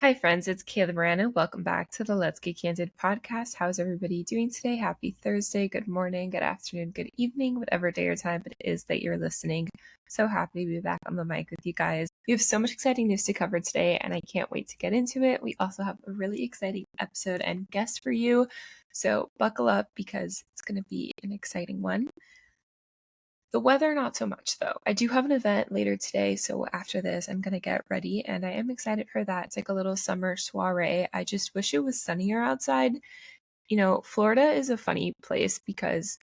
Hi, friends. It's Kayla Morano. Welcome back to the Let's Get Candid podcast. How's everybody doing today? Happy Thursday. Good morning, good afternoon, good evening, whatever day or time it is that you're listening. So happy to be back on the mic with you guys. We have so much exciting news to cover today, and I can't wait to get into it. We also have a really exciting episode and guest for you. So buckle up because it's going to be an exciting one. The weather, not so much though. I do have an event later today, so after this, I'm going to get ready, and I am excited for that. It's like a little summer soiree. I just wish it was sunnier outside. Florida is a funny place because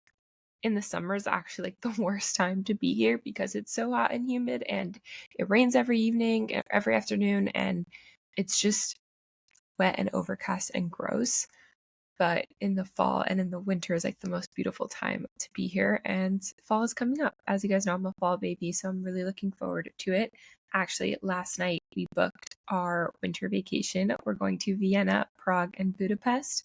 in the summer is actually like the worst time to be here because it's so hot and humid, and it rains every evening, every afternoon, and it's just wet and overcast and gross. But in the fall and in the winter is like the most beautiful time to be here. And fall is coming up. As you guys know, I'm a fall baby, so I'm really looking forward to it. Actually, last night we booked our winter vacation. We're going to Vienna, Prague, and Budapest,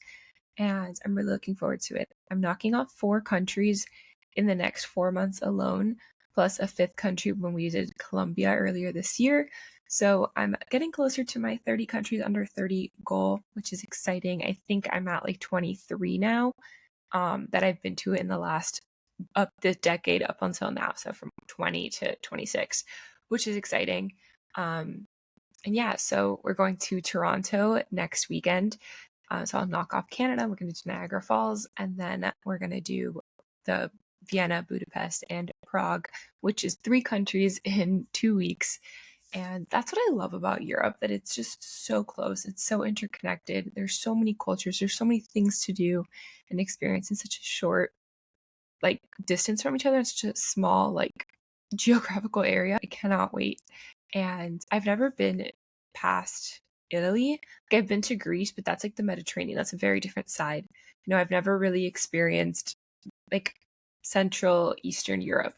and I'm really looking forward to it. I'm knocking off 4 countries in the next 4 months alone, plus a 5th country when we did Colombia earlier this year. So I'm getting closer to my 30 countries under 30 goal, which is exciting. I think I'm at like 23 now that I've been to in the last this decade up until now. So from 20 to 26, which is exciting. And yeah, so we're going to Toronto next weekend. So I'll knock off Canada. We're going to do Niagara Falls, and then we're going to do the Vienna, Budapest, and Prague, which is 3 countries in 2 weeks. And that's what I love about Europe, that it's just so close. It's so interconnected. There's so many cultures. There's so many things to do and experience in such a short, distance from each other. It's such a small, geographical area. I cannot wait. And I've never been past Italy. I've been to Greece, but that's like the Mediterranean. That's a very different side. I've never really experienced Central Eastern Europe.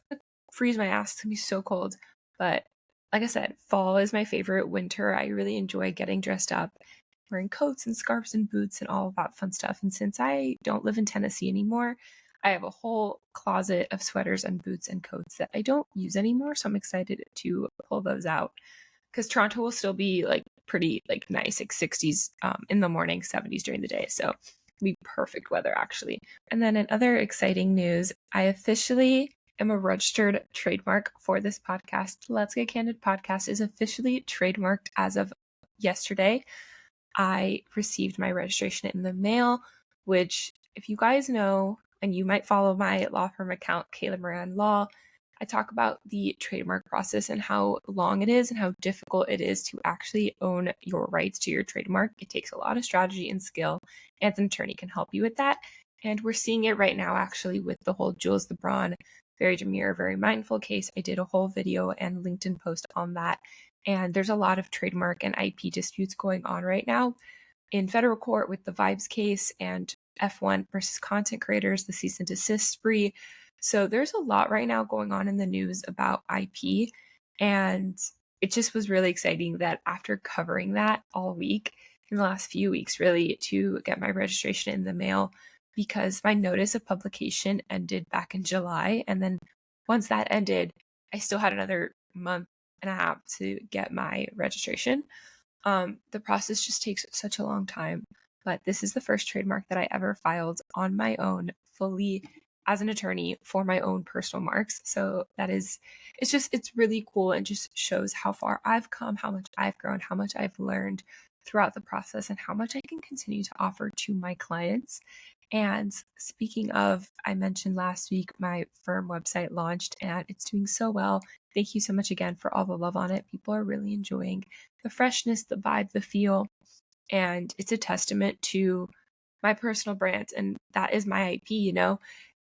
Freeze my ass. It's gonna be so cold. But like I said, fall is my favorite. Winter, I really enjoy getting dressed up, wearing coats and scarves and boots and all of that fun stuff. And since I don't live in Tennessee anymore, I have a whole closet of sweaters and boots and coats that I don't use anymore. So I'm excited to pull those out because Toronto will still be pretty nice, 60s in the morning, 70s during the day. So it'll be perfect weather actually. And then in other exciting news, I officially am a registered trademark for this podcast. Let's Get Candid podcast is officially trademarked as of yesterday. I received my registration in the mail, which, if you guys know, and you might follow my law firm account, Kayla Moran Law, I talk about the trademark process and how long it is and how difficult it is to actually own your rights to your trademark. It takes a lot of strategy and skill, and an attorney can help you with that. And we're seeing it right now, actually, with the whole Jules LeBron, very demure, very mindful case. I did a whole video and LinkedIn post on that. And there's a lot of trademark and IP disputes going on right now in federal court with the Vibes case and F1 versus content creators, the cease and desist spree. So there's a lot right now going on in the news about IP. And it just was really exciting that after covering that all week, in the last few weeks, really, to get my registration in the mail, because my notice of publication ended back in July. And then once that ended, I still had another month and a half to get my registration. The process just takes such a long time, but this is the first trademark that I ever filed on my own, fully as an attorney for my own personal marks. So it's really cool and just shows how far I've come, how much I've grown, how much I've learned throughout the process, and how much I can continue to offer to my clients. And speaking of, I mentioned last week my firm website launched and it's doing so well. Thank you so much again for all the love on it. People are really enjoying the freshness, the vibe, the feel, and it's a testament to my personal brand, and that is my IP,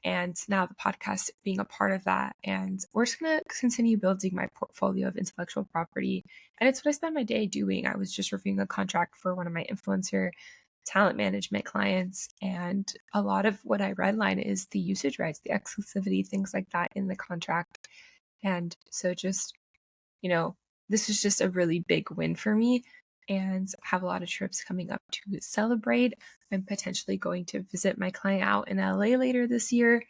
and now the podcast being a part of that. And we're just going to continue building my portfolio of intellectual property, and it's what I spend my day doing. I was just reviewing a contract for one of my influencer talent management clients, and a lot of what I redline is the usage rights, the exclusivity, things like that in the contract. And so just, this is just a really big win for me, and have a lot of trips coming up to celebrate. I'm potentially going to visit my client out in LA later this year.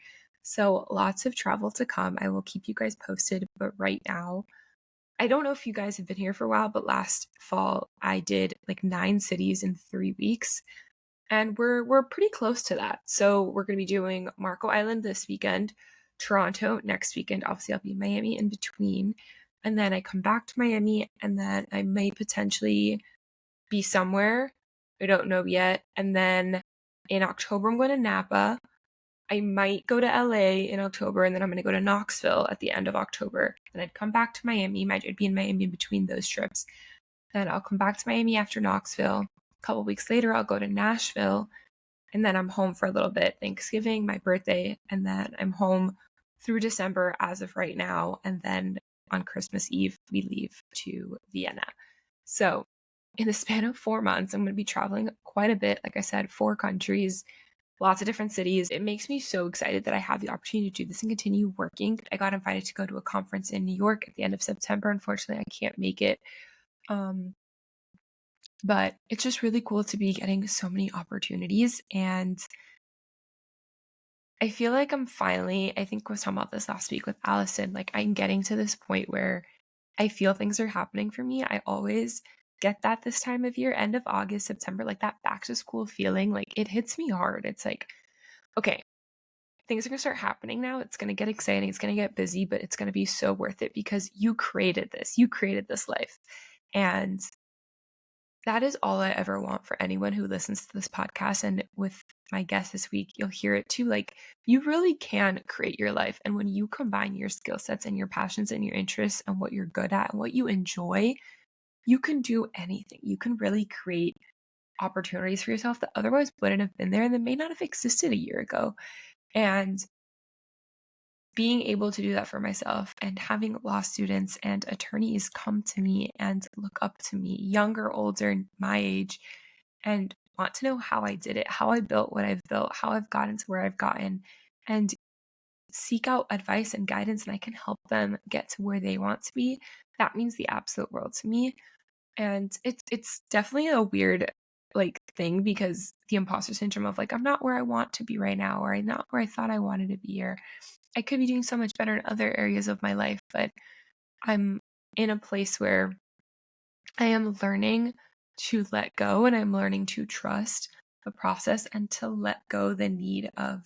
So lots of travel to come. I will keep you guys posted, but right now I don't know if you guys have been here for a while, but last fall I did like 9 cities in 3 weeks, and we're pretty close to that. So we're going to be doing Marco Island this weekend, Toronto next weekend. Obviously, I'll be in Miami in between, and then I come back to Miami, and then I might potentially be somewhere. I don't know yet. And then in October, I'm going to Napa. I might go to LA in October, and then I'm going to go to Knoxville at the end of October. Then I'd come back to Miami. I'd be in Miami in between those trips. Then I'll come back to Miami after Knoxville. A couple weeks later, I'll go to Nashville, and then I'm home for a little bit. Thanksgiving, my birthday, and then I'm home through December as of right now. And then on Christmas Eve, we leave to Vienna. So in the span of 4 months, I'm going to be traveling quite a bit. Like I said, 4 countries, lots of different cities. It makes me so excited that I have the opportunity to do this and continue working. I got invited to go to a conference in New York at the end of September. Unfortunately, I can't make it. But it's just really cool to be getting so many opportunities. And I feel like I'm finally, I think I was talking about this last week with Allison, like I'm getting to this point where I feel things are happening for me. I always get that this time of year, end of August, September, like that back to school feeling, like it hits me hard. It's like, okay, things are going to start happening now. It's going to get exciting. It's going to get busy, but it's going to be so worth it because you created this. You created this life. And that is all I ever want for anyone who listens to this podcast. And with my guest this week, you'll hear it too. Like, you really can create your life. And when you combine your skill sets and your passions and your interests and what you're good at and what you enjoy, you can do anything. You can really create opportunities for yourself that otherwise wouldn't have been there and that may not have existed a year ago. And being able to do that for myself and having law students and attorneys come to me and look up to me, younger, older, my age, and want to know how I did it, how I built what I've built, how I've gotten to where I've gotten, and seek out advice and guidance, and I can help them get to where they want to be. That means the absolute world to me. And it's definitely a weird like thing because the imposter syndrome of like I'm not where I want to be right now, or I'm not where I thought I wanted to be, or I could be doing so much better in other areas of my life, but I'm in a place where I am learning to let go, and I'm learning to trust the process and to let go the need of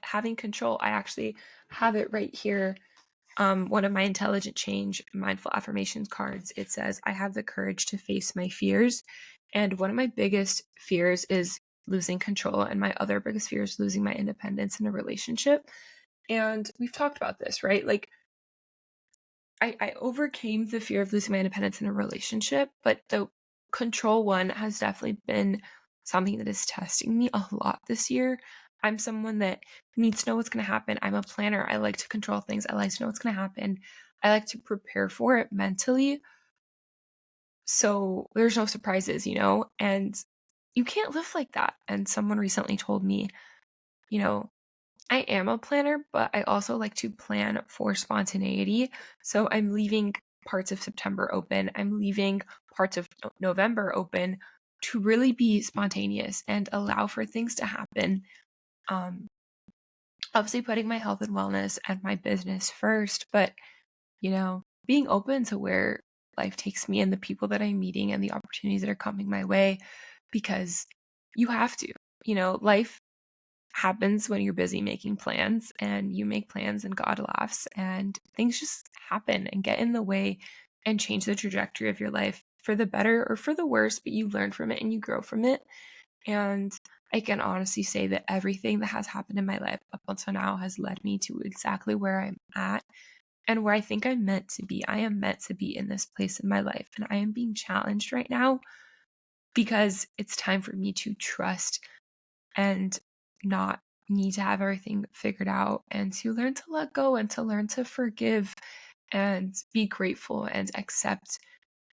having control. I actually have it right here. One of my intelligent change mindful affirmations cards, it says, I have the courage to face my fears. And one of my biggest fears is losing control. And my other biggest fear is losing my independence in a relationship. And we've talked about this, right? Like I overcame the fear of losing my independence in a relationship, but the control one has definitely been something that is testing me a lot this year. I'm someone that needs to know what's going to happen. I'm a planner. I like to control things. I like to know what's going to happen. I like to prepare for it mentally. So there's no surprises, and you can't live like that. And someone recently told me, you know, I am a planner, but I also like to plan for spontaneity. So I'm leaving parts of September open. I'm leaving parts of November open to really be spontaneous and allow for things to happen. Obviously putting my health and wellness and my business first, but being open to where life takes me and the people that I'm meeting and the opportunities that are coming my way, because you have to, life happens when you're busy making plans, and you make plans and God laughs and things just happen and get in the way and change the trajectory of your life for the better or for the worse, but you learn from it and you grow from it. And I can honestly say that everything that has happened in my life up until now has led me to exactly where I'm at and where I think I'm meant to be. I am meant to be in this place in my life, and I am being challenged right now because it's time for me to trust and not need to have everything figured out, and to learn to let go and to learn to forgive and be grateful and accept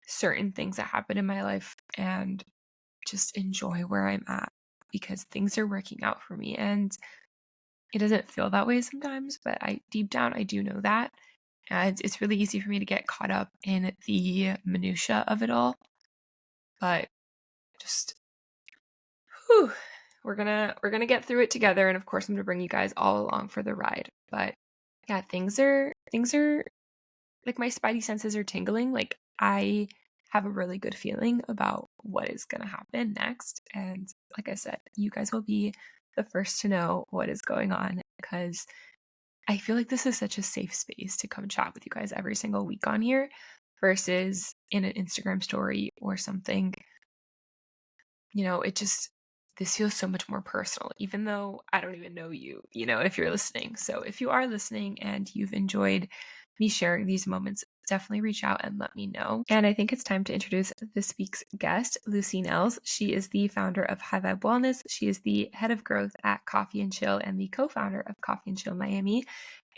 certain things that happen in my life and just enjoy where I'm at because things are working out for me. And it doesn't feel that way sometimes, but deep down I do know that. And it's really easy for me to get caught up in the minutia of it all. But just whew, we're gonna get through it together, and of course I'm gonna bring you guys all along for the ride. But yeah, things are like my spidey senses are tingling. Like I have a really good feeling about what is going to happen next. And like I said, you guys will be the first to know what is going on, because I feel like this is such a safe space to come chat with you guys every single week on here versus in an Instagram story or something. This feels so much more personal, even though I don't even know you, if you're listening. So if you are listening and you've enjoyed me sharing these moments, definitely reach out and let me know. And I think it's time to introduce this week's guest, Lucy Nelles. She is the founder of High Vibe Wellness. She is the head of growth at Coffee and Chill and the co-founder of Coffee and Chill Miami.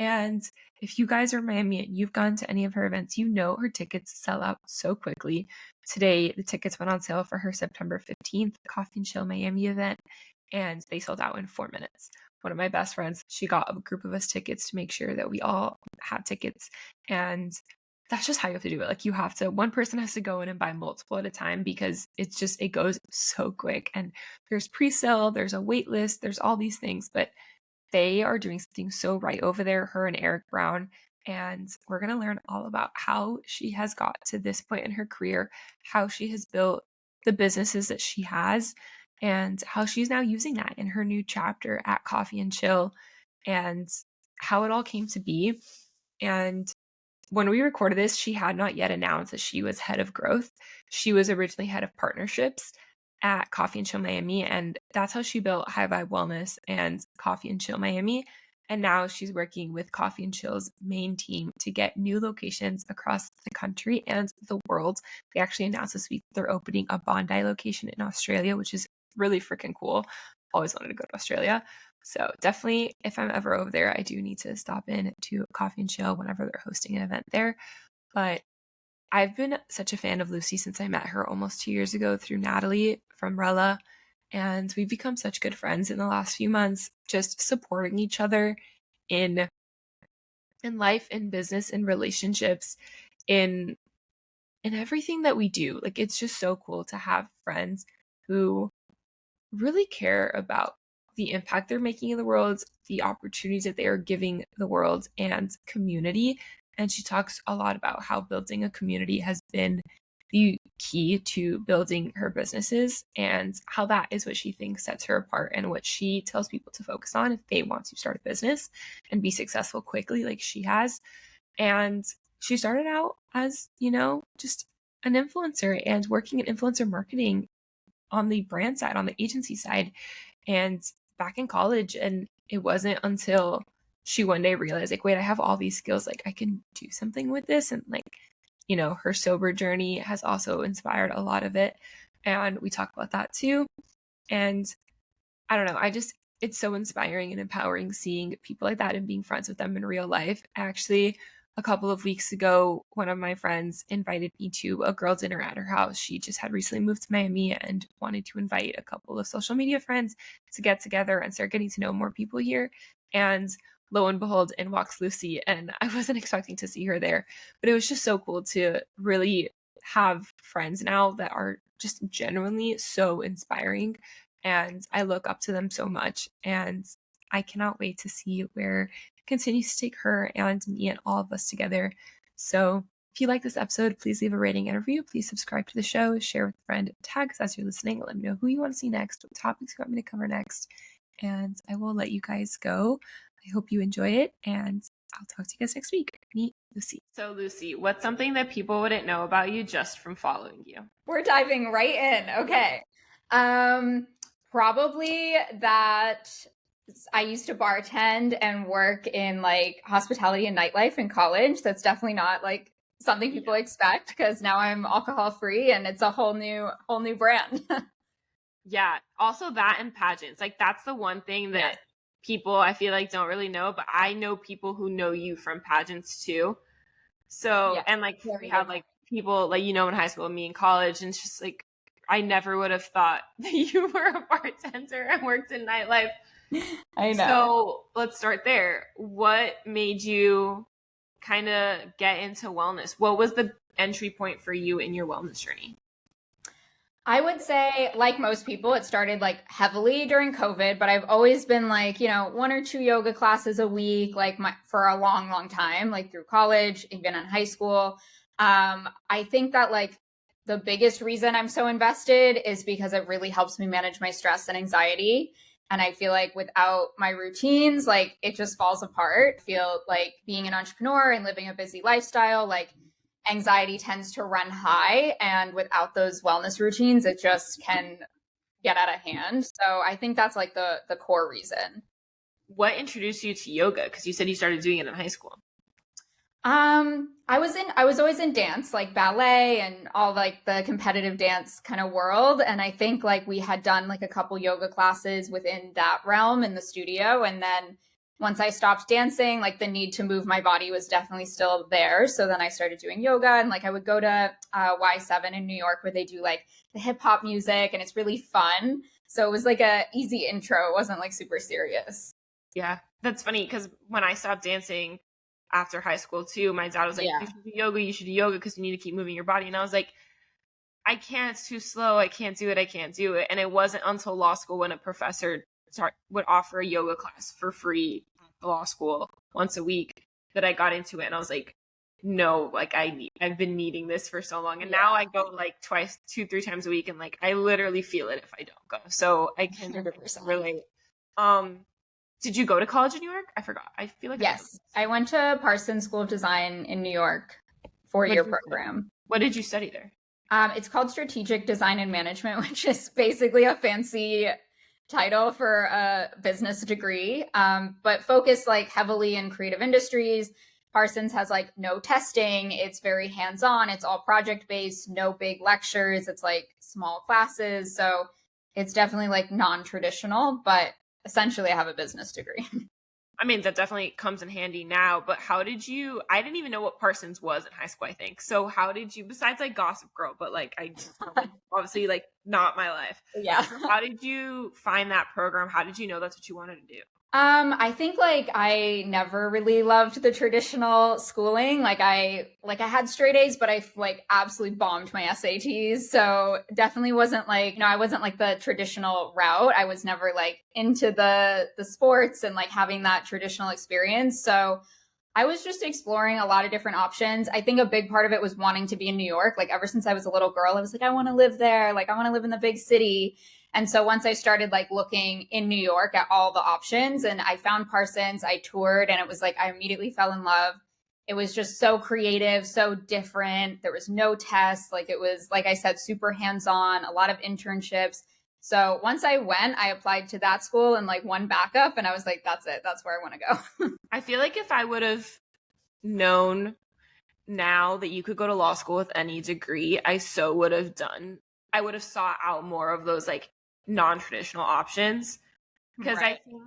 And if you guys are in Miami and you've gone to any of her events, you know her tickets sell out so quickly. Today, the tickets went on sale for her September 15th Coffee and Chill Miami event, and they sold out in 4 minutes. One of my best friends, she got a group of us tickets to make sure that we all had tickets. And that's just how you have to do it. Like one person has to go in and buy multiple at a time, because it goes so quick. And there's pre-sale, there's a wait list, there's all these things, but they are doing something so right over there, her and Eric Brown. And we're going to learn all about how she has got to this point in her career, how she has built the businesses that she has, and how she's now using that in her new chapter at Coffee and Chill, and how it all came to be. And when we recorded this, she had not yet announced that she was head of growth. She was originally head of partnerships at Coffee and Chill Miami, and that's how she built High Vibe Wellness and Coffee and Chill Miami. And now she's working with Coffee and Chill's main team to get new locations across the country and the world. They actually announced this week they're opening a Bondi location in Australia, which is really freaking cool. Always wanted to go to Australia. So definitely, if I'm ever over there, I do need to stop in to Coffee and Chill whenever they're hosting an event there. But I've been such a fan of Lucy since I met her almost 2 years ago through Natalie from Rella. And we've become such good friends in the last few months, just supporting each other in life, in business, in relationships, in everything that we do. Like, it's just so cool to have friends who really care about the impact they're making in the world, the opportunities that they are giving the world, and community. And she talks a lot about how building a community has been the key to building her businesses, and how that is what she thinks sets her apart and what she tells people to focus on if they want to start a business and be successful quickly like she has. And she started out as, just an influencer and working in influencer marketing on the brand side, on the agency side, and back in college. And it wasn't until she one day realized, like, wait, I have all these skills, like I can do something with this. And like, her sober journey has also inspired a lot of it. And we talk about that too. And I don't know, it's so inspiring and empowering seeing people like that and being friends with them in real life. Actually, a couple of weeks ago, one of my friends invited me to a girl dinner at her house. She just had recently moved to Miami and wanted to invite a couple of social media friends to get together and start getting to know more people here. And lo and behold, in walks Lucy. And I wasn't expecting to see her there, but it was just so cool to really have friends now that are just genuinely so inspiring. And I look up to them so much. And I cannot wait to see where it continues to take her and me and all of us together. So if you like this episode, please leave a rating and a review. Please subscribe to the show, share with a friend, tag us as you're listening. Let me know who you want to see next, what topics you want me to cover next. And I will let you guys go. I hope you enjoy it, and I'll talk to you guys next week. Meet Lucy. So Lucy, what's something that people wouldn't know about you just from following you? We're diving right in. Okay. Probably that I used to bartend and work in like hospitality and nightlife in college. That's definitely not like something people expect, because now I'm alcohol free and it's a whole new brand. Yeah. Also that and pageants. Like that's the one thing that people I feel like don't really know, but I know people who know you from pageants too. So, and like we have like people like, in high school and me in college, and it's just like, I never would have thought that you were a bartender and worked in nightlife. I know. So let's start there. What made you kind of get into wellness? What was the entry point for you in your wellness journey? I would say, like most people, it started like heavily during COVID, but I've always been like, one or two yoga classes a week, like for a long, long time, like through college, even in high school. I think that like the biggest reason I'm so invested is because it really helps me manage my stress and anxiety. And I feel like without my routines, like it just falls apart. I feel like being an entrepreneur and living a busy lifestyle, like anxiety tends to run high, and without those wellness routines it just can get out of hand. So I think that's like the core reason. What introduced you to yoga? Because you said you started doing it in high school. I was always in dance, like ballet and all like the competitive dance kind of world, and I think like we had done like a couple yoga classes within that realm in the studio, and then once I stopped dancing, like the need to move my body was definitely still there. So then I started doing yoga, and like I would go to Y7 in New York where they do like the hip hop music and it's really fun. So it was like a easy intro. It wasn't like super serious. Yeah, that's funny because when I stopped dancing after high school too, my dad was like, Yeah. you should do yoga because you need to keep moving your body. And I was like, I can't, it's too slow. I can't do it. And it wasn't until law school when a professor would offer a yoga class for free at law school once a week that I got into it. And I was like, no, like I've been needing this for so long. And now I go like 2-3 times a week. And like, I literally feel it if I don't go. So I can 100%. relate. Did you go to college in New York? I forgot. I feel like Yes. I went to Parsons School of Design in New York, 4-year program. What did you study there? It's called Strategic Design and Management, which is basically a fancy title for a business degree, but focused like heavily in creative industries. Parsons has like no testing. It's very hands-on. It's all project-based, no big lectures. It's like small classes. So it's definitely like non-traditional, but essentially I have a business degree. I mean, that definitely comes in handy now, but I didn't even know what Parsons was in high school, I think. So how did you, besides like Gossip Girl, but like obviously like not my life. Yeah. How did you find that program? How did you know that's what you wanted to do? I think like I never really loved the traditional schooling. Like I had straight A's, but I like absolutely bombed my SATs. So definitely wasn't like, I wasn't like the traditional route. I was never like into the sports and like having that traditional experience. So I was just exploring a lot of different options. I think a big part of it was wanting to be in New York. Like ever since I was a little girl, I was like, I want to live there. Like I want to live in the big city. And so once I started like looking in New York at all the options and I found Parsons, I toured, and it was like I immediately fell in love. It was just so creative, so different. There was no tests. Like it was, like I said, super hands-on, a lot of internships. So once I went, I applied to that school and like one backup, and I was like, that's it. That's where I want to go. I feel like if I would have known now that you could go to law school with any degree, I would have sought out more of those like non-traditional options, because right. I think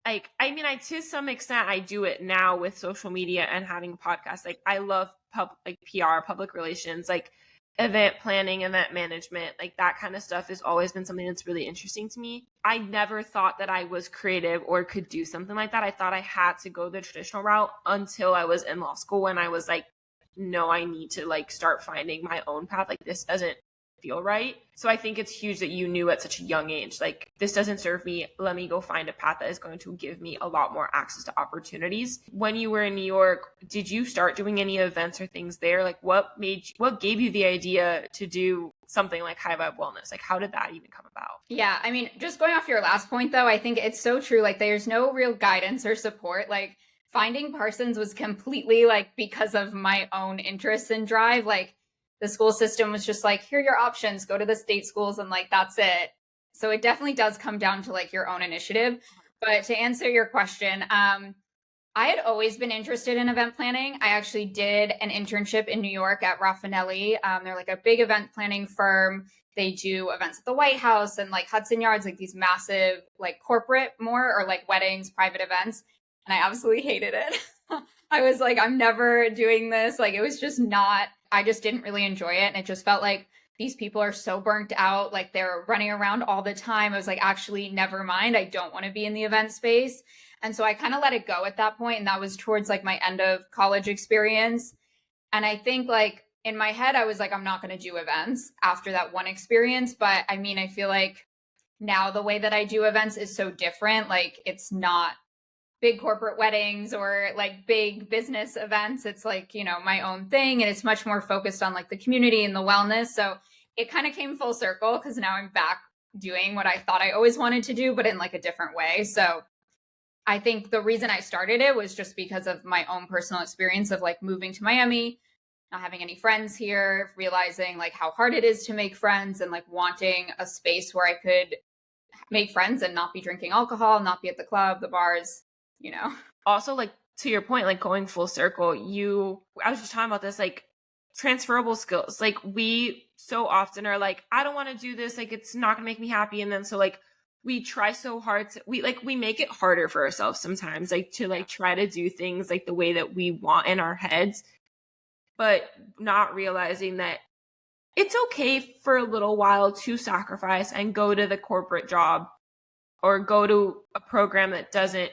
like, I mean, to some extent I do it now with social media and having a podcast. Like I love PR, public relations, like event planning, event management, like that kind of stuff has always been something that's really interesting to me. I never thought that I was creative or could do something like that. I thought I had to go the traditional route until I was in law school, when I was like, no, I need to like start finding my own path. Like this doesn't feel right. So I think it's huge that you knew at such a young age, like this doesn't serve me. Let me go find a path that is going to give me a lot more access to opportunities. When you were in New York, did you start doing any events or things there? Like what gave you the idea to do something like High Vibe Wellness? Like how did that even come about? Yeah, I mean, just going off your last point though, I think it's so true. Like there's no real guidance or support. Like finding Parsons was completely like because of my own interests and drive. Like the school system was just like, here are your options, go to the state schools, and like, that's it. So it definitely does come down to like your own initiative. But to answer your question, I had always been interested in event planning. I actually did an internship in New York at Raffinelli. They're like a big event planning firm. They do events at the White House and like Hudson Yards, like these massive, like corporate or like weddings, private events. And I absolutely hated it. I was like, I'm never doing this. Like, it was just not, I just didn't really enjoy it. And it just felt like these people are so burnt out. Like they're running around all the time. I was like, actually, never mind. I don't want to be in the event space. And so I kind of let it go at that point. And that was towards like my end of college experience. And I think like in my head, I was like, I'm not going to do events after that one experience. But I mean, I feel like now the way that I do events is so different. Like, it's not big corporate weddings or like big business events. It's like, you know, my own thing. And it's much more focused on like the community and the wellness. So it kind of came full circle because now I'm back doing what I thought I always wanted to do, but in like a different way. So I think the reason I started it was just because of my own personal experience of like moving to Miami, not having any friends here, realizing like how hard it is to make friends and like wanting a space where I could make friends and not be drinking alcohol, not be at the club, the bars, you know. Also, like, to your point, like going full circle, I was just talking about this, like transferable skills. Like, we so often are like, I don't want to do this. Like, it's not gonna make me happy. And then so like we try so hard to, we make it harder for ourselves sometimes, like to like try to do things like the way that we want in our heads, but not realizing that it's okay for a little while to sacrifice and go to the corporate job or go to a program that doesn't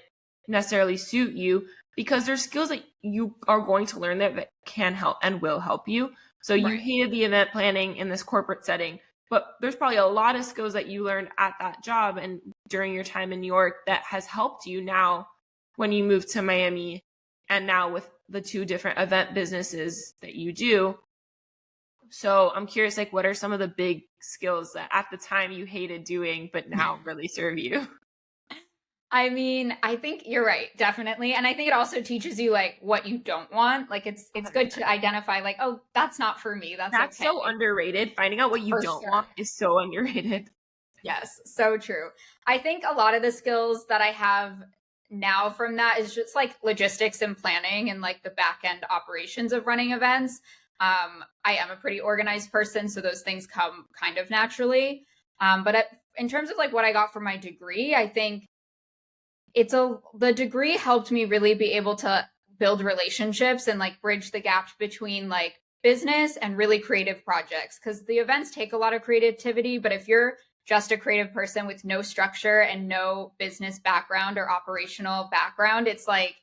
necessarily suit you, because there's skills that you are going to learn there that can help and will help you. So you hated the event planning in this corporate setting, but there's probably a lot of skills that you learned at that job and during your time in New York that has helped you now when you move to Miami and now with the two different event businesses that you do. So I'm curious, like, what are some of the big skills that at the time you hated doing, but now really serve you? I mean, I think you're right, definitely. And I think it also teaches you like what you don't want. Like it's good to identify like, oh, that's not for me. That's okay. So underrated. Finding out what you don't want is so underrated. Yes, so true. I think a lot of the skills that I have now from that is just like logistics and planning and like the back end operations of running events. I am a pretty organized person, so those things come kind of naturally. In terms of like what I got from my degree, I think the degree helped me really be able to build relationships and like bridge the gap between like business and really creative projects, because the events take a lot of creativity, but if you're just a creative person with no structure and no business background or operational background, it's like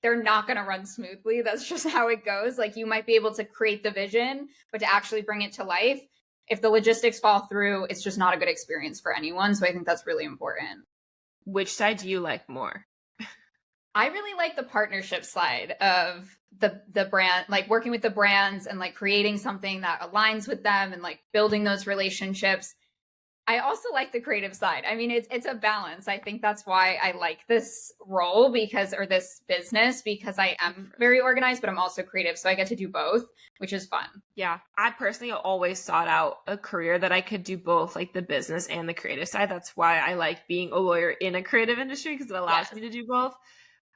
they're not going to run smoothly. That's just how it goes. Like, you might be able to create the vision, but to actually bring it to life, if the logistics fall through, it's just not a good experience for anyone. So I think that's really important. Which side do you like more? I really like the partnership side of the brand, like working with the brands and like creating something that aligns with them and like building those relationships. I also like the creative side. I mean, it's a balance. I think that's why I like this role or this business, because I am very organized, but I'm also creative. So I get to do both, which is fun. Yeah. I personally always sought out a career that I could do both, like the business and the creative side. That's why I like being a lawyer in a creative industry, because it allows me to do both.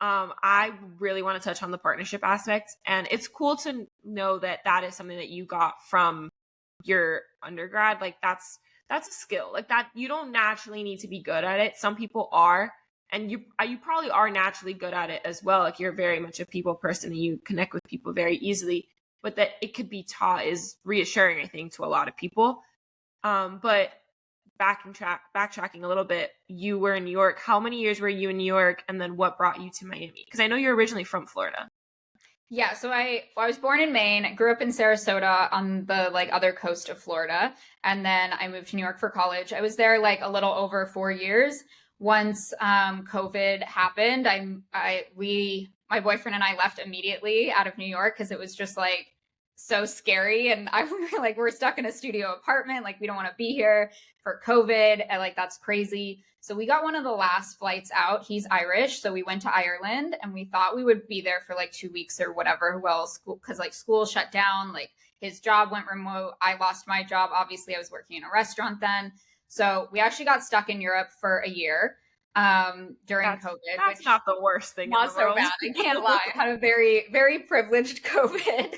I really want to touch on the partnership aspect, and it's cool to know that that is something that you got from your undergrad. Like that's a skill like that. You don't naturally need to be good at it. Some people are, and you probably are naturally good at it as well. Like, you're very much a people person and you connect with people very easily, but that it could be taught is reassuring, I think, to a lot of people. But backtracking a little bit, you were in New York. How many years were you in New York, and then what brought you to Miami? Because I know you're originally from Florida. Yeah, so I was born in Maine, grew up in Sarasota on the like other coast of Florida, and then I moved to New York for college. I was there like a little over 4 years. Once COVID happened, my boyfriend and I left immediately out of New York because it was just like so scary, and we're stuck in a studio apartment, like we don't want to be here for COVID, and like that's crazy. So we got one of the last flights out. He's Irish, so we went to Ireland, and we thought we would be there for like 2 weeks or whatever. Well, school shut down, like his job went remote. I lost my job. Obviously, I was working in a restaurant then. So we actually got stuck in Europe for a year during COVID. That's not the worst thing. Not so bad. I can't lie. I had a very, very privileged COVID.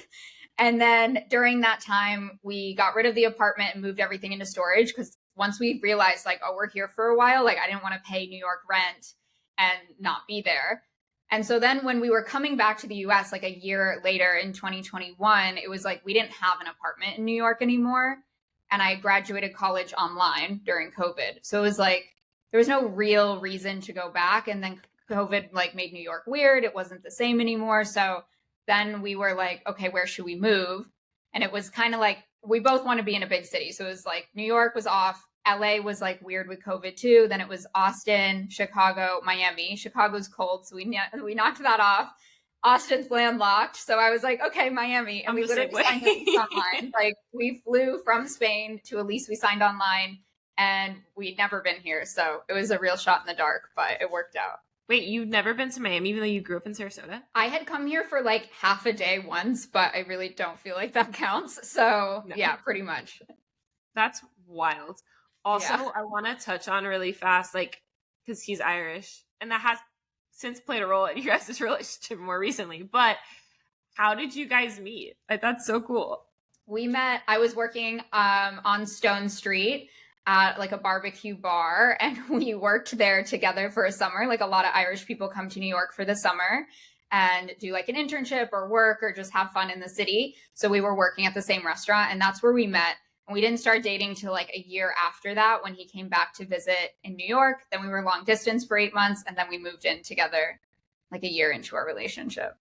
And then during that time, we got rid of the apartment and moved everything into storage, because once we realized like, oh, we're here for a while, like I didn't want to pay New York rent and not be there. And so then when we were coming back to the US, like a year later in 2021, it was like we didn't have an apartment in New York anymore. And I graduated college online during COVID. So it was like there was no real reason to go back. And then COVID like made New York weird. It wasn't the same anymore. So then we were like, okay, where should we move? And it was kind of like, we both want to be in a big city. So it was like New York was off. LA was like weird with COVID too. Then it was Austin, Chicago, Miami. Chicago's cold, so we knocked that off. Austin's landlocked, so I was like, okay, Miami, and we literally signed a lease online. Like we flew from Spain to a lease we signed online, and we'd never been here, so it was a real shot in the dark, but it worked out. Wait, you've never been to Miami, even though you grew up in Sarasota? I had come here for like half a day once, but I really don't feel like that counts. So yeah, pretty much. That's wild. Also, I want to touch on really fast, like, because he's Irish, and that has since played a role in your guys' relationship more recently. But how did you guys meet? Like, that's so cool. We met, I was working on Stone Street at like a barbecue bar, and we worked there together for a summer. Like a lot of Irish people come to New York for the summer and do like an internship or work or just have fun in the city. So we were working at the same restaurant, and that's where we met. And we didn't start dating till like a year after that when he came back to visit in New York. Then we were long distance for 8 months, and then we moved in together like a year into our relationship.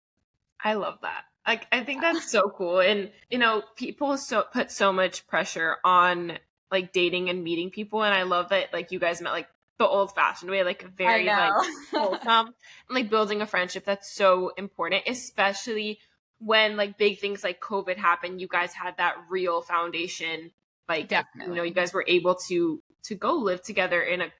I love that. Like, I think that's so cool. And, you know, people put so much pressure on like dating and meeting people. And I love that like you guys met like the old fashioned way, like very like wholesome and like building a friendship. That's so important, especially when like big things like COVID happened. You guys had that real foundation. Like, definitely, you know, you guys were able to go live together in a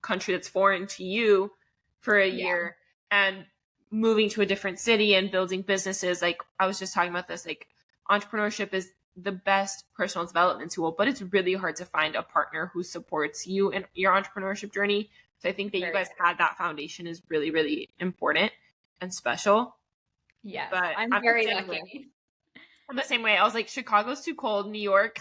country that's foreign to you for a year, and moving to a different city and building businesses. Like I was just talking about this, like entrepreneurship is the best personal development tool, but it's really hard to find a partner who supports you in your entrepreneurship journey. So I think that you guys had that foundation is really, really important and special. Yes, but I'm very lucky. I'm the same way. I was like, Chicago's too cold. New York,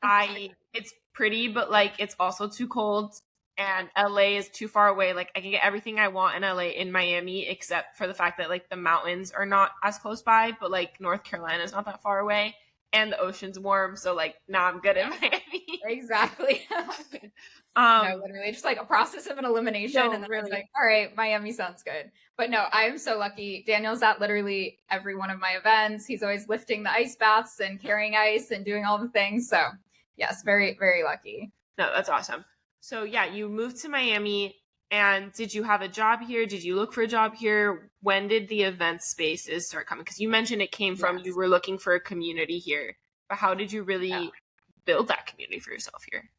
it's pretty, but like it's also too cold. And LA is too far away. Like I can get everything I want in LA in Miami, except for the fact that like the mountains are not as close by, but like North Carolina is not that far away, and the ocean's warm. So like, I'm good in Miami. Exactly. No, literally just like a process of an elimination. And then really, like, all right, Miami sounds good. But no, I'm so lucky. Daniel's at literally every one of my events. He's always lifting the ice baths and carrying ice and doing all the things. So yes, very, very lucky. No, that's awesome. So yeah, you moved to Miami, and did you have a job here? Did you look for a job here? When did the event spaces start coming? Because you mentioned it came from you were looking for a community here, but how did you really build that community for yourself here?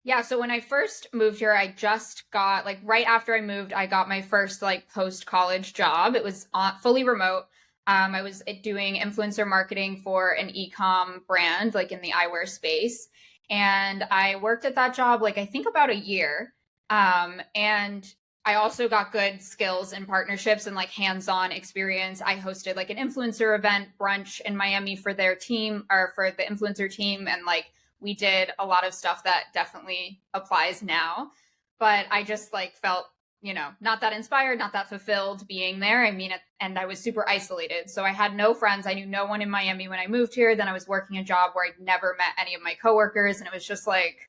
Yeah, so when I first moved here, I just got, like, right after I moved, I got my first, like, post-college job. It was fully remote. I was doing influencer marketing for an e-com brand, like, in the eyewear space. And I worked at that job, like, I think about a year. And I also got good skills and partnerships and, like, hands-on experience. I hosted, like, an influencer event brunch in Miami for their team, or for the influencer team, and, like, we did a lot of stuff that definitely applies now, but I just like felt, you know, not that inspired, not that fulfilled being there. I mean, and I was super isolated. So I had no friends. I knew no one in Miami when I moved here. Then I was working a job where I'd never met any of my coworkers. And it was just like,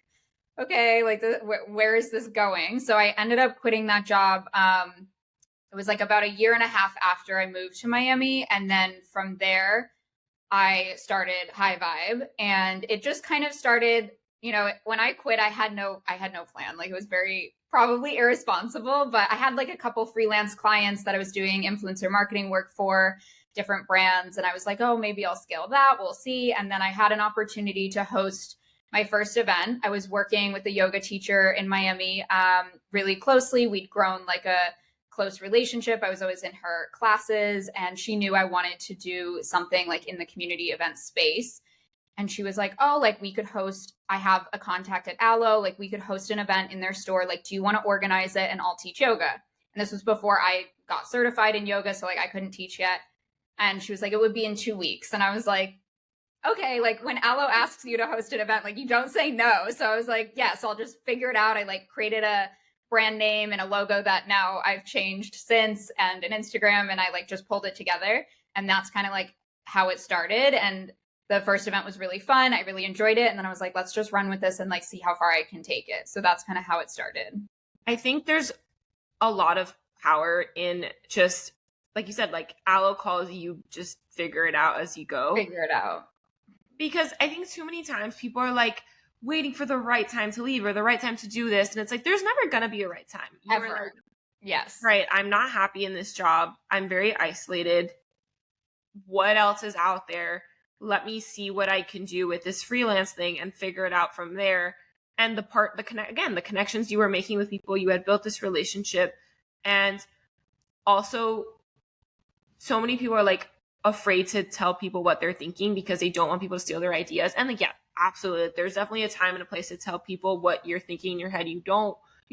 okay, like where is this going? So I ended up quitting that job. It was like about a year and a half after I moved to Miami. And then from there, I started High Vibe, and it just kind of started, you know, when I quit, I had no plan. Like it was very probably irresponsible, but I had like a couple freelance clients that I was doing influencer marketing work for, different brands. And I was like, oh, maybe I'll scale that. We'll see. And then I had an opportunity to host my first event. I was working with a yoga teacher in Miami really closely. We'd grown like a close relationship. I was always in her classes, and she knew I wanted to do something like in the community event space. And she was like, oh, like we could host, I have a contact at Aloe, like we could host an event in their store. Like, do you want to organize it? And I'll teach yoga. And this was before I got certified in yoga. So like I couldn't teach yet. And she was like, it would be in 2 weeks. And I was like, okay, like when Aloe asks you to host an event, like you don't say no. So I was like, yes, I'll just figure it out. I like created a brand name and a logo that now I've changed since, and an Instagram, and I like just pulled it together. And that's kind of like how it started. And the first event was really fun. I really enjoyed it. And then I was like, let's just run with this and like see how far I can take it. So that's kind of how it started. I think there's a lot of power in just, like you said, like Aloe calls you, just figure it out as you go. Figure it out. because I think too many times people are like waiting for the right time to leave or the right time to do this. And it's like, there's never going to be a right time. Ever. Like, yes. Right. I'm not happy in this job. I'm very isolated. What else is out there? Let me see what I can do with this freelance thing and figure it out from there. And the connections you were making with people, you had built this relationship. And also, so many people are like afraid to tell people what they're thinking because they don't want people to steal their ideas. And like, yeah, absolutely. There's definitely a time and a place to tell people what you're thinking in your head. You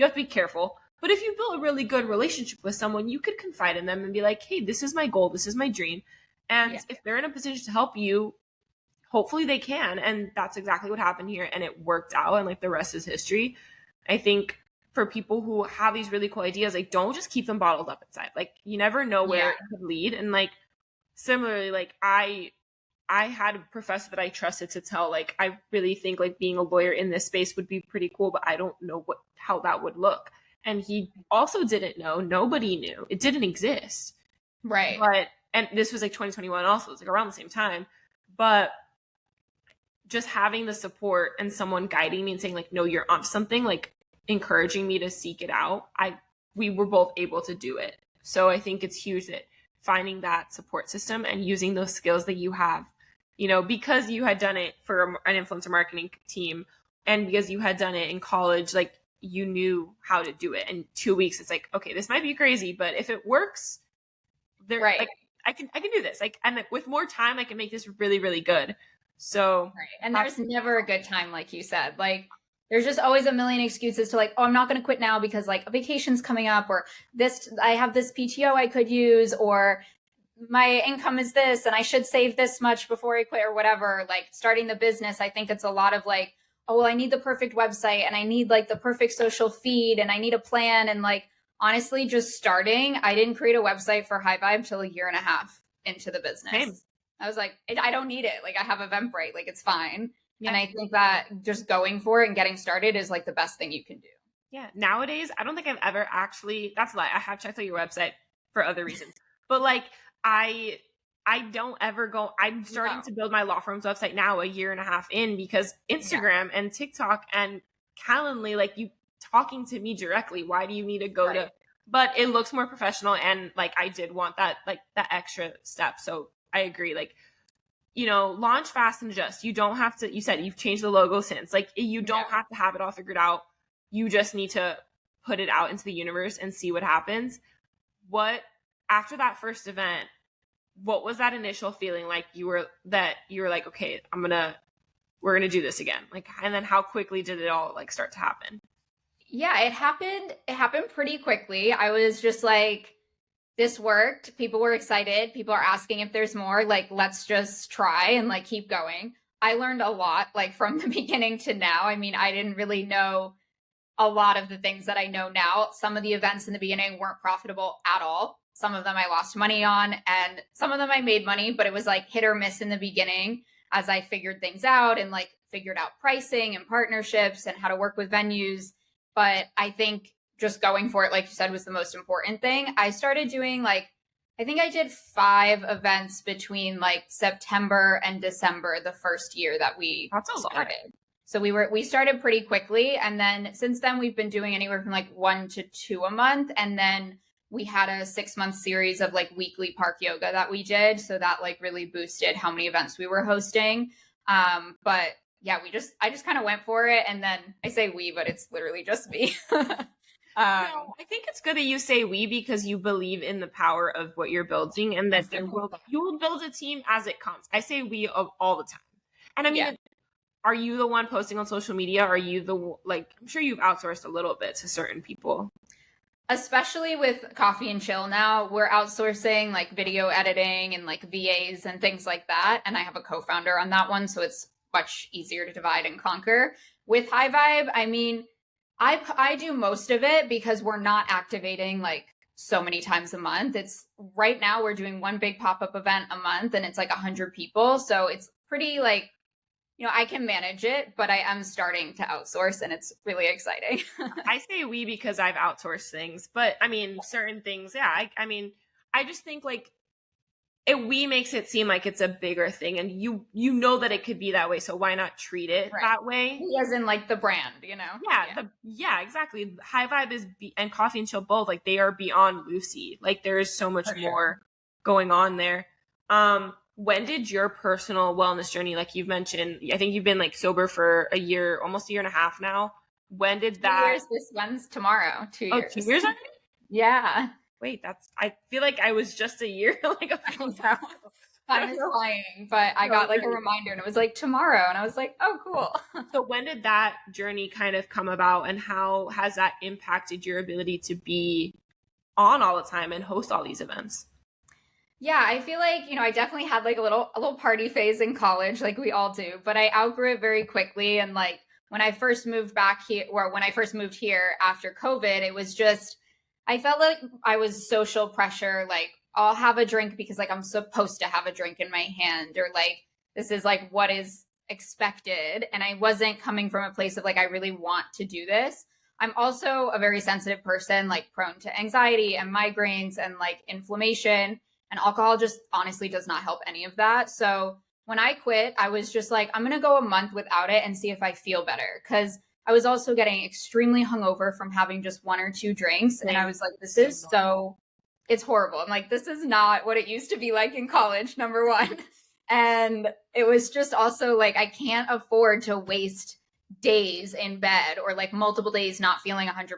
have to be careful. But if you build a really good relationship with someone, you could confide in them and be like, hey, this is my goal. This is my dream. And if they're in a position to help you, hopefully they can. And that's exactly what happened here. And it worked out. And like the rest is history. I think for people who have these really cool ideas, like don't just keep them bottled up inside. Like you never know where it could lead. And like similarly, like I had a professor that I trusted to tell, like, I really think like being a lawyer in this space would be pretty cool, but I don't know how that would look. And he also didn't know. Nobody knew. It didn't exist. Right. And this was like 2021 also. It was like around the same time. But just having the support and someone guiding me and saying like, no, you're onto something, like encouraging me to seek it out. We were both able to do it. So I think it's huge that finding that support system and using those skills that you have, you know, because you had done it for an influencer marketing team and because you had done it in college, like you knew how to do it. In 2 weeks, it's like, okay, this might be crazy, but if it works, like, I can do this. Like, and with more time, I can make this really, really good. So, and there's never a good time, like you said. Like, there's just always a million excuses to like, oh, I'm not going to quit now because like a vacation's coming up, or I have this PTO I could use, or my income is this and I should save this much before I quit, or whatever. Like starting the business, I think it's a lot of like, oh, well, I need the perfect website and I need like the perfect social feed and I need a plan. And like, honestly, just starting, I didn't create a website for High Vibe till a year and a half into the business. Same. I was like, I don't need it. Like I have Eventbrite, like it's fine. Yeah. And I think that just going for it and getting started is like the best thing you can do. Yeah. Nowadays, I don't think I've ever actually, that's a lie. I have checked out your website for other reasons, but like I don't ever go, I'm starting to build my law firm's website now a year and a half in because Instagram and TikTok and Calendly, like you talking to me directly, why do you need to go to, but it looks more professional. And like, I did want that, like that extra step. So I agree. Like, you know, launch fast and adjust. You don't have to, you said you've changed the logo since, like you don't have to have it all figured out. You just need to put it out into the universe and see what happens. After that first event, what was that initial feeling like you were like, okay, we're going to do this again. Like, and then how quickly did it all like start to happen? Yeah, it happened pretty quickly. I was just like, this worked. People were excited. People are asking if there's more, like, let's just try and like keep going. I learned a lot, like from the beginning to now. I mean, I didn't really know a lot of the things that I know now. Some of the events in the beginning weren't profitable at all. Some of them I lost money on, and some of them I made money, but it was like hit or miss in the beginning as I figured things out and like figured out pricing and partnerships and how to work with venues. But I think just going for it, like you said, was the most important thing. I started doing I think I did 5 events between like September and December the first year that we started. So we started pretty quickly. And then since then we've been doing anywhere from like 1 to 2 a month. And then we had a 6-month series of like weekly park yoga that we did. So that like really boosted how many events we were hosting. But yeah, I just kind of went for it. And then I say we, but it's literally just me. I think it's good that you say we because you believe in the power of what you're building and that you will build a team as it comes. I say we all the time. And I mean, are you the one posting on social media? Are you I'm sure you've outsourced a little bit to certain people. Especially with Coffee and Chill now, we're outsourcing like video editing and like VAs and things like that. And I have a co-founder on that one, so it's much easier to divide and conquer. With High Vibe, I mean, I do most of it because we're not activating like so many times a month. It's right now we're doing one big pop-up event a month and it's like 100 people. So it's pretty like, you know, I can manage it, but I am starting to outsource and it's really exciting. I say we because I've outsourced things, but I mean, certain things. Yeah. I mean, I just think like we makes it seem like it's a bigger thing, and you know that it could be that way, so why not treat it that way? As in like the brand, you know? Yeah, exactly. High Vibe is and Coffee and Chill both, like they are beyond Lucy. Like there is so much more going on there. When did your personal wellness journey, like you've mentioned, I think you've been like sober for a year, almost a year and a half now. When did that? 2 years. This one's tomorrow. 2 years. 2 years already? Yeah. Wait, I feel like I was just a year. Like Time is flying, but I got like a reminder and it was like tomorrow, and I was like, oh, cool. So when did that journey kind of come about, and how has that impacted your ability to be on all the time and host all these events? Yeah, I feel like, I definitely had like a little party phase in college, like we all do, but I outgrew it very quickly. And like when I first moved back here, or when I first moved here after COVID, it was just, I felt like I was social pressure. Like I'll have a drink because like I'm supposed to have a drink in my hand, or like this is like what is expected. And I wasn't coming from a place of like, I really want to do this. I'm also a very sensitive person, like prone to anxiety and migraines and like inflammation. And alcohol just honestly does not help any of that. So when I quit, I was just like, I'm going to go a month without it and see if I feel better. Because I was also getting extremely hungover from having just 1 or 2 drinks. And I was like, this is it's horrible. I'm like, this is not what it used to be like in college, number one. And it was just also like, I can't afford to waste days in bed or like multiple days not feeling 100%,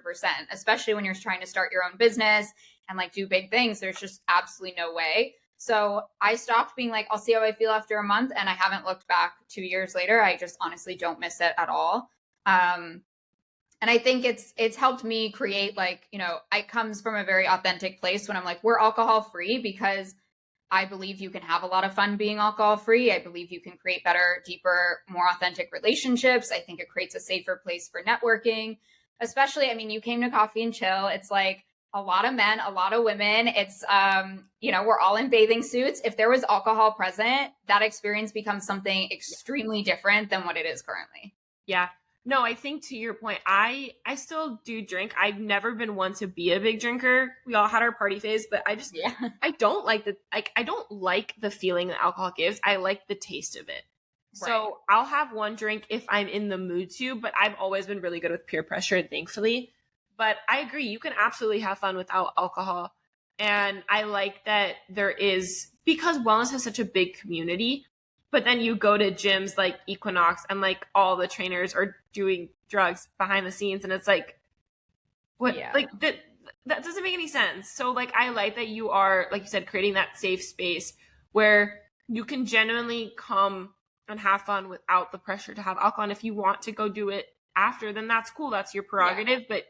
especially when you're trying to start your own business and like do big things. There's just absolutely no way. So I stopped being like, I'll see how I feel after a month. And I haven't looked back 2 years later. I just honestly don't miss it at all. And I think it's helped me create like, it comes from a very authentic place when I'm like, we're alcohol free because I believe you can have a lot of fun being alcohol free. I believe you can create better, deeper, more authentic relationships. I think it creates a safer place for networking, especially, you came to Coffee and Chill. It's like a lot of men, a lot of women. It's, we're all in bathing suits. If there was alcohol present, that experience becomes something extremely different than what it is currently. Yeah. No, I think to your point, I still do drink. I've never been one to be a big drinker. We all had our party phase, but I don't like I don't like the feeling that alcohol gives. I like the taste of it. Right. So I'll have one drink if I'm in the mood to, but I've always been really good with peer pressure, thankfully. But I agree, you can absolutely have fun without alcohol. And I like that there is, because wellness has such a big community, but then you go to gyms like Equinox and like all the trainers are doing drugs behind the scenes. And it's like, what? Yeah. Like that doesn't make any sense. So like, I like that you are, like you said, creating that safe space where you can genuinely come and have fun without the pressure to have alcohol. And if you want to go do it after, then that's cool. That's your prerogative. Yeah. But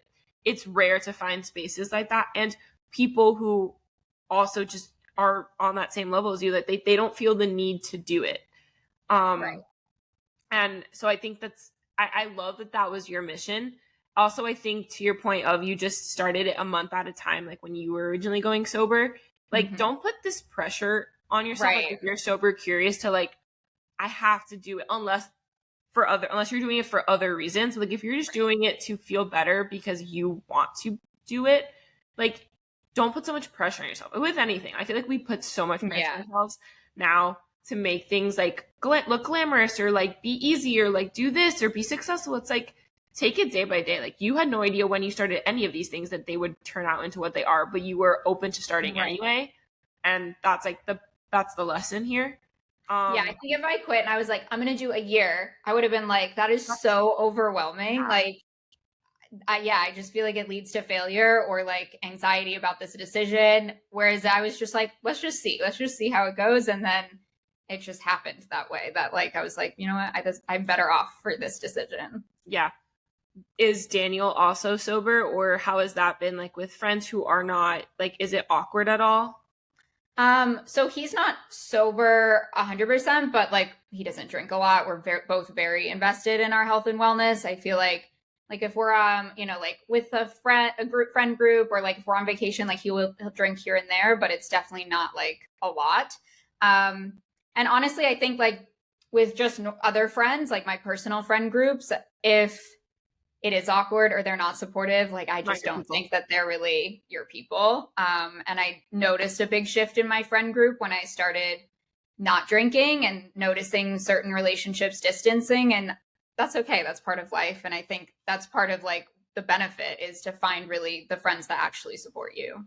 it's rare to find spaces like that. And people who also just are on that same level as you, that they don't feel the need to do it. Right. And so I think I love that was your mission. Also, I think to your point of you just started it a month at a time, like when you were originally going sober, like don't put this pressure on yourself. Right. Like if you're sober curious to like, I have to do it unless you're doing it for other reasons. Like if you're just doing it to feel better because you want to do it, like don't put so much pressure on yourself with anything. I feel like we put so much pressure on ourselves now to make things like look glamorous or like be easy or like do this or be successful. It's like, take it day by day. Like you had no idea when you started any of these things that they would turn out into what they are, but you were open to starting anyway. And that's like that's the lesson here. Yeah, I think if I quit and I was like, I'm going to do a year, I would have been like, that is so overwhelming. Yeah. Like, I just feel like it leads to failure or like anxiety about this decision. Whereas I was just like, let's just see how it goes. And then it just happened that way that like, I was like, you know what, I'm better off for this decision. Yeah. Is Daniel also sober, or how has that been like with friends who are not? Like, is it awkward at all? So he's not sober 100%, but like he doesn't drink a lot. We're both very invested in our health and wellness. I feel like if we're like with a friend group, or like if we're on vacation, like he'll drink here and there, but it's definitely not like a lot. And honestly, I think like with just other friends, like my personal friend groups, if it is awkward or they're not supportive, like I just don't think that they're really your people. And I noticed a big shift in my friend group when I started not drinking and noticing certain relationships distancing. And that's okay. That's part of life. And I think that's part of like the benefit is to find really the friends that actually support you.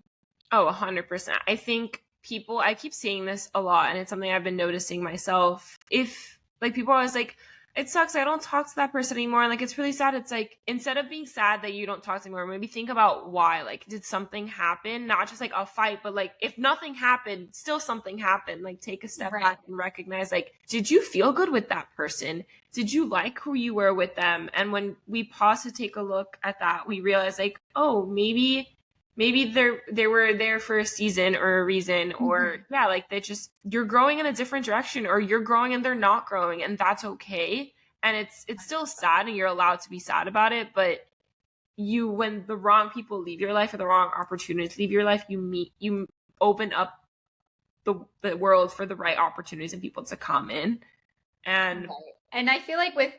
Oh, 100%. I think I keep seeing this a lot, and it's something I've been noticing myself. If like people are always like, it sucks, I don't talk to that person anymore. And like, it's really sad. It's like, instead of being sad that you don't talk to them anymore, maybe think about why. Like, did something happen? Not just like a fight, but like, if nothing happened, still something happened. Like, take a step back and recognize, like, did you feel good with that person? Did you like who you were with them? And when we pause to take a look at that, we realize like, oh, maybe they were there for a season or a reason, or like they just, you're growing in a different direction, or you're growing and they're not growing, and that's okay. And it's still sad, and you're allowed to be sad about it. But when the wrong people leave your life, or the wrong opportunities leave your life, you open up the world for the right opportunities and people to come in. And I feel like with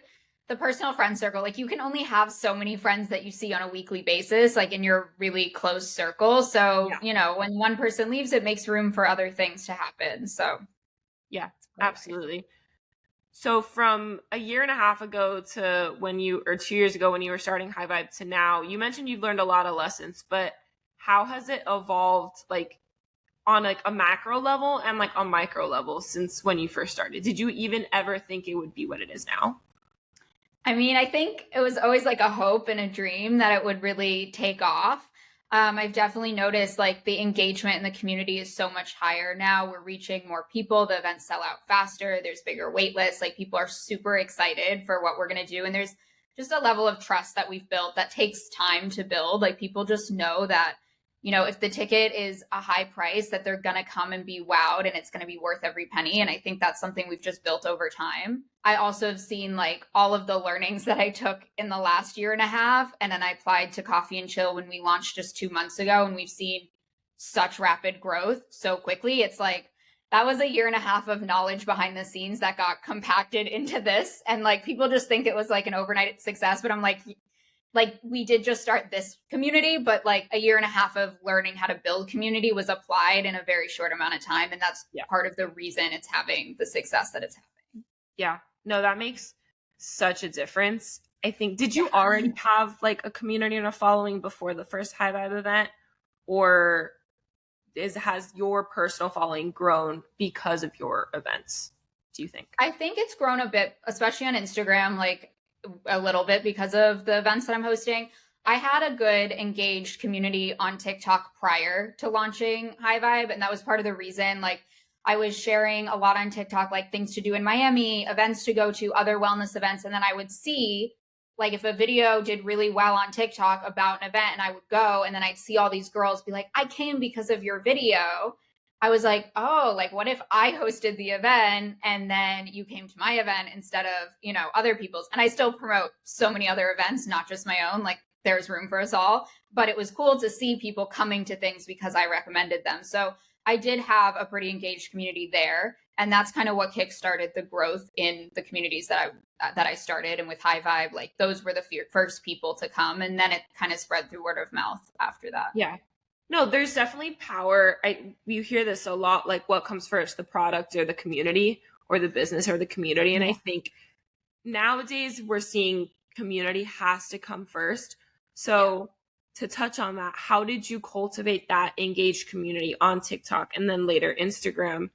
the personal friend circle, like you can only have so many friends that you see on a weekly basis, like in your really close circle. So, you know, when one person leaves, it makes room for other things to happen. So, yeah, absolutely. So from a year and a half ago to or 2 years ago when you were starting High Vibe to now, you mentioned you've learned a lot of lessons, but how has it evolved, like on like a macro level and like a micro level since when you first started? Did you even ever think it would be what it is now? I mean, I think it was always like a hope and a dream that it would really take off. I've definitely noticed like the engagement in the community is so much higher now. We're reaching more people. The events sell out faster. There's bigger wait lists. Like people are super excited for what we're going to do. And there's just a level of trust that we've built that takes time to build. Like people just know that, you know, if the ticket is a high price, that they're going to come and be wowed and it's going to be worth every penny. And I think that's something we've just built over time. I also have seen like all of the learnings that I took in the last year and a half. And then I applied to Coffee and Chill when we launched just 2 months ago. And we've seen such rapid growth so quickly. It's like, that was a year and a half of knowledge behind the scenes that got compacted into this. And like, people just think it was like an overnight success, but I'm like we did just start this community, but like a year and a half of learning how to build community was applied in a very short amount of time. And that's part of the reason it's having the success that it's having. Yeah, no, that makes such a difference. I think, did you already have like a community and a following before the first High Vibe event, or has your personal following grown because of your events, do you think? I think it's grown a bit, especially on Instagram, like a little bit because of the events that I'm hosting. I had a good engaged community on TikTok prior to launching High Vibe, and that was part of the reason. Like I was sharing a lot on TikTok, like things to do in Miami, events to go to, other wellness events. And then I would see like if a video did really well on TikTok about an event, and I would go and then I'd see all these girls be like, I came because of your video. I was like, oh, like what if I hosted the event and then you came to my event instead of, you know, other people's? And I still promote so many other events, not just my own, like there's room for us all. But it was cool to see people coming to things because I recommended them. So I did have a pretty engaged community there. And that's kind of what kickstarted the growth in the communities that I started. And with High Vibe, like those were the first people to come. And then it kind of spread through word of mouth after that. Yeah. No, there's definitely power. You hear this a lot, like what comes first, the product or the community, or the business or the community. And I think nowadays we're seeing community has to come first. So to touch on that, how did you cultivate that engaged community on TikTok and then later Instagram?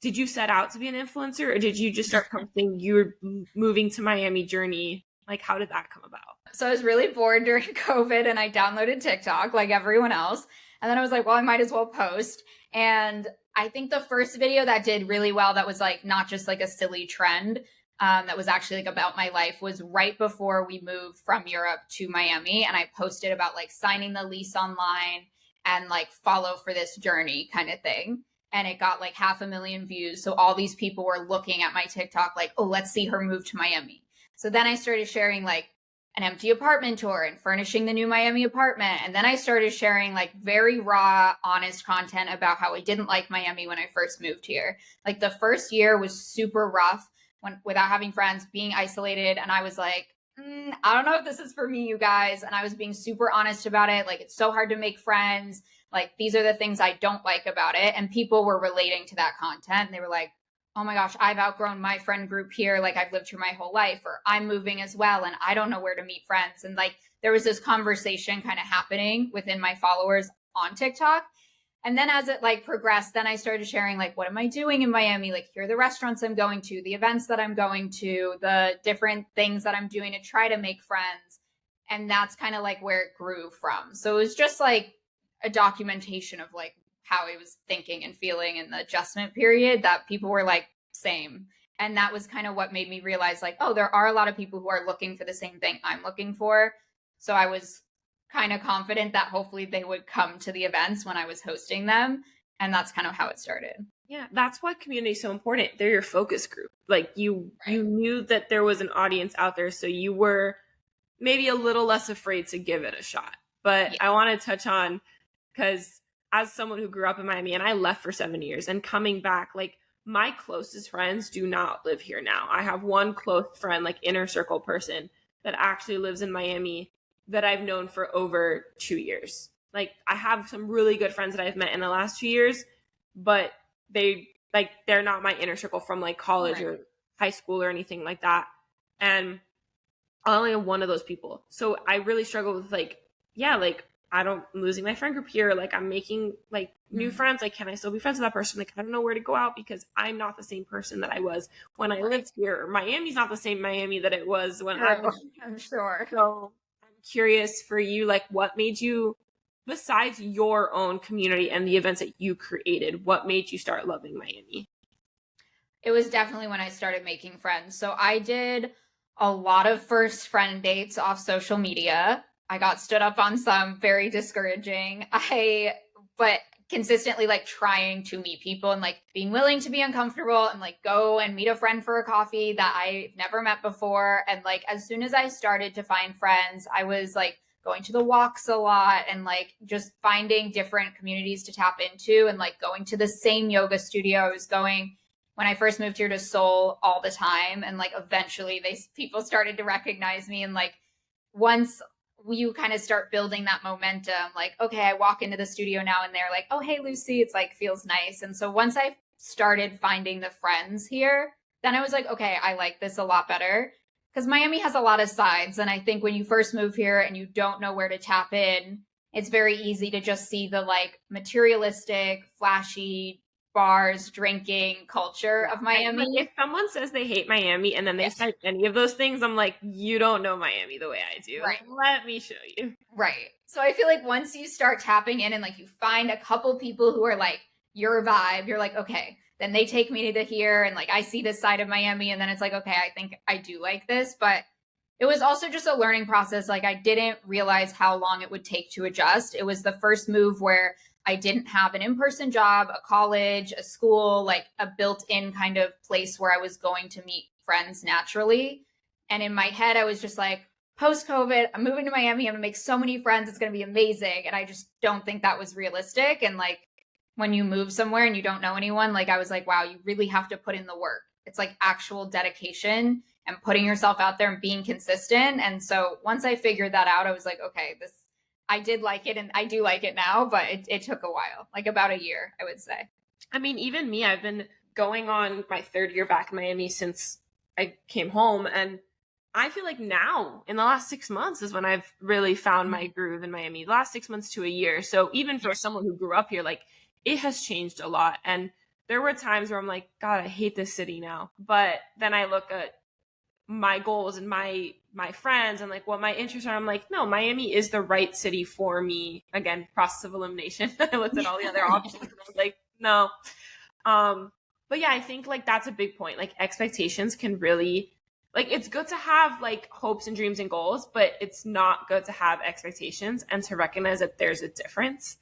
Did you set out to be an influencer, or did you just start posting your moving to Miami journey? Like, how did that come about? So I was really bored during COVID and I downloaded TikTok like everyone else. And then I was like, well, I might as well post. And I think the first video that did really well, that was like not just like a silly trend, that was actually like about my life, was right before we moved from Europe to Miami. And I posted about like signing the lease online and like follow for this journey kind of thing. And it got like 500,000 views. So all these people were looking at my TikTok like, oh, let's see her move to Miami. So then I started sharing like an empty apartment tour and furnishing the new Miami apartment. And then I started sharing like very raw, honest content about how I didn't like Miami when I first moved here. Like the first year was super rough without having friends, being isolated. And I was like, I don't know if this is for me, you guys. And I was being super honest about it. Like, it's so hard to make friends. Like, these are the things I don't like about it. And people were relating to that content. And they were like, oh my gosh, I've outgrown my friend group here. Like, I've lived here my whole life, or I'm moving as well, and I don't know where to meet friends. And like, there was this conversation kind of happening within my followers on TikTok. And then as it like progressed, then I started sharing like, what am I doing in Miami? Like, here are the restaurants I'm going to, the events that I'm going to, the different things that I'm doing to try to make friends. And that's kind of like where it grew from. So it was just like a documentation of like how I was thinking and feeling in the adjustment period, that people were like, same. And that was kind of what made me realize like, oh, there are a lot of people who are looking for the same thing I'm looking for. So I was kind of confident that hopefully they would come to the events when I was hosting them. And that's kind of how it started. Yeah, that's why community is so important. They're your focus group. Like you knew that there was an audience out there, so you were maybe a little less afraid to give it a shot. But I want to touch on, because as someone who grew up in Miami and I left for 7 years and coming back, like my closest friends do not live here now. I have one close friend, like inner circle person, that actually lives in Miami that I've known for over 2 years. Like I have some really good friends that I've met in the last 2 years, but they're not my inner circle from like college or high school or anything like that. And I only have one of those people. So I really struggle with like, I'm losing my friend group here. Like I'm making like new friends. Like, can I still be friends with that person? Like, I don't know where to go out because I'm not the same person that I was when I lived here. Miami's not the same Miami that it was when I was here. I'm sure. So I'm curious for you, like what made you, besides your own community and the events that you created, what made you start loving Miami? It was definitely when I started making friends. So I did a lot of first friend dates off social media. I got stood up on some, very discouraging. But consistently like trying to meet people and like being willing to be uncomfortable and like go and meet a friend for a coffee that I've never met before. And like, as soon as I started to find friends, I was like going to the walks a lot and like just finding different communities to tap into and like going to the same yoga studio I was going when I first moved here to Seoul all the time. And like, eventually people started to recognize me. And like, once you kind of start building that momentum, like, okay, I walk into the studio now and they're like, oh, hey, Lucy, it's like, feels nice. And so once I started finding the friends here, then I was like, okay, I like this a lot better, because Miami has a lot of sides. And I think when you first move here and you don't know where to tap in, it's very easy to just see the like materialistic, flashy bars, drinking culture of Miami. If someone says they hate Miami and then they cite any of those things, I'm like, you don't know Miami the way I do. Right. Let me show you. Right. So I feel like once you start tapping in and like you find a couple people who are like your vibe, you're like, okay, then they take me to here and like I see this side of Miami, and then it's like, okay, I think I do like this. But it was also just a learning process. Like I didn't realize how long it would take to adjust. It was the first move where I didn't have an in-person job, a college, a school, like a built-in kind of place where I was going to meet friends naturally. And in my head, I was just like, post-COVID, I'm moving to Miami. I'm gonna make so many friends. It's gonna be amazing. And I just don't think that was realistic. And like, when you move somewhere and you don't know anyone, like I was like, wow, you really have to put in the work. It's like actual dedication and putting yourself out there and being consistent. And so once I figured that out, I was like, okay, I did like it and I do like it now, but it took a while, like about a year, I would say. I mean, even me, I've been going on my 3rd year back in Miami since I came home. And I feel like now in the last 6 months is when I've really found my groove in Miami, the last 6 months to a year. So even for someone who grew up here, like it has changed a lot. And there were times where I'm like, God, I hate this city now. But then I look at my goals and my friends and like what my interests are. I'm like, no, Miami is the right city for me. Again, process of elimination. I looked at all the other options and I was like, no. But yeah, I think like that's a big point. Like expectations can really, like it's good to have like hopes and dreams and goals, but it's not good to have expectations and to recognize that there's a difference.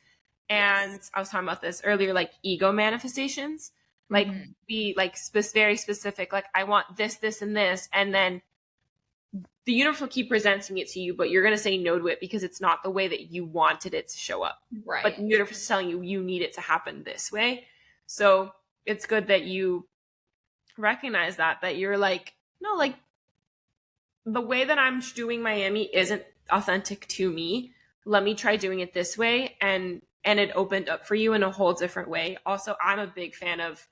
And I was talking about this earlier, like ego manifestations. Like be like very specific, like I want this, this, and this. And then the universe will keep presenting it to you, but you're going to say no to it because it's not the way that you wanted it to show up. Right. But the universe is telling you, you need it to happen this way. So it's good that you recognize that you're like, no, like the way that I'm doing Miami isn't authentic to me. Let me try doing it this way. And it opened up for you in a whole different way. Also, I'm a big fan of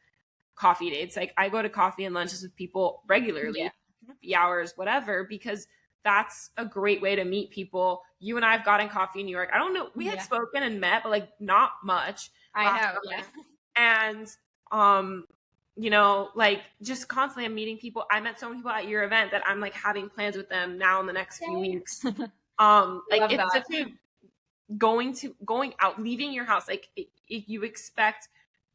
coffee dates. Like, I go to coffee and lunches with people regularly, happy hours, whatever, because that's a great way to meet people. You and I have gotten coffee in New York. I don't know. We had spoken and met, but like not much. I know. Yeah. And, you know, like just constantly I'm meeting people. I met so many people at your event that I'm like having plans with them now in the next few weeks. Like it's such a going out, leaving your house. Like if you expect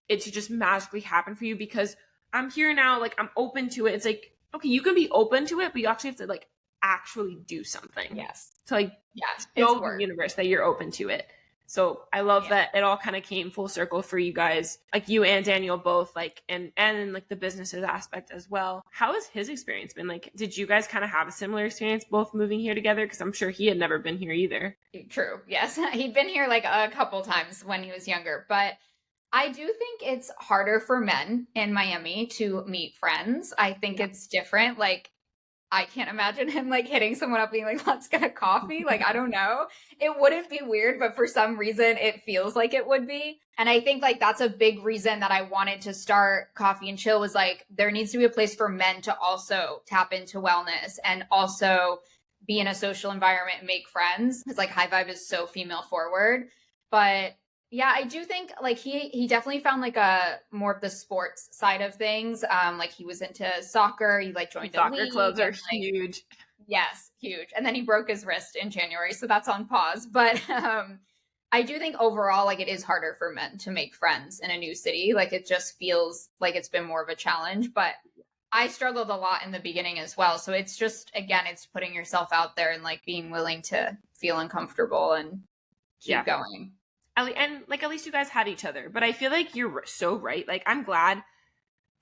it to just magically happen for you because I'm here now, like I'm open to it. It's like, okay, you can be open to it, but you actually have to like actually do something. Yes. So like, show the universe that you're open to it. So I love that it all kind of came full circle for you guys, like you and Daniel both, like, and like the businesses aspect as well. How has his experience been? Like, did you guys kind of have a similar experience both moving here together? Because I'm sure he had never been here either. True. Yes. He'd been here like a couple times when he was younger, but I do think it's harder for men in Miami to meet friends. I think it's different. Like, I can't imagine him like hitting someone up being like, let's get a coffee. Like, I don't know. It wouldn't be weird, but for some reason it feels like it would be. And I think like that's a big reason that I wanted to start Coffee and Chill was like, there needs to be a place for men to also tap into wellness and also be in a social environment and make friends. It's like High Vibe is so female forward. But yeah, I do think like he definitely found like a more of the sports side of things. Like he was into soccer. He like joined a league. Soccer clubs are huge. Yes, huge. And then he broke his wrist in January, so that's on pause. But I do think overall, like it is harder for men to make friends in a new city. Like it just feels like it's been more of a challenge. But I struggled a lot in the beginning as well. So it's just, again, it's putting yourself out there and like being willing to feel uncomfortable and keep going. And like at least you guys had each other, but I feel like you're so right. Like I'm glad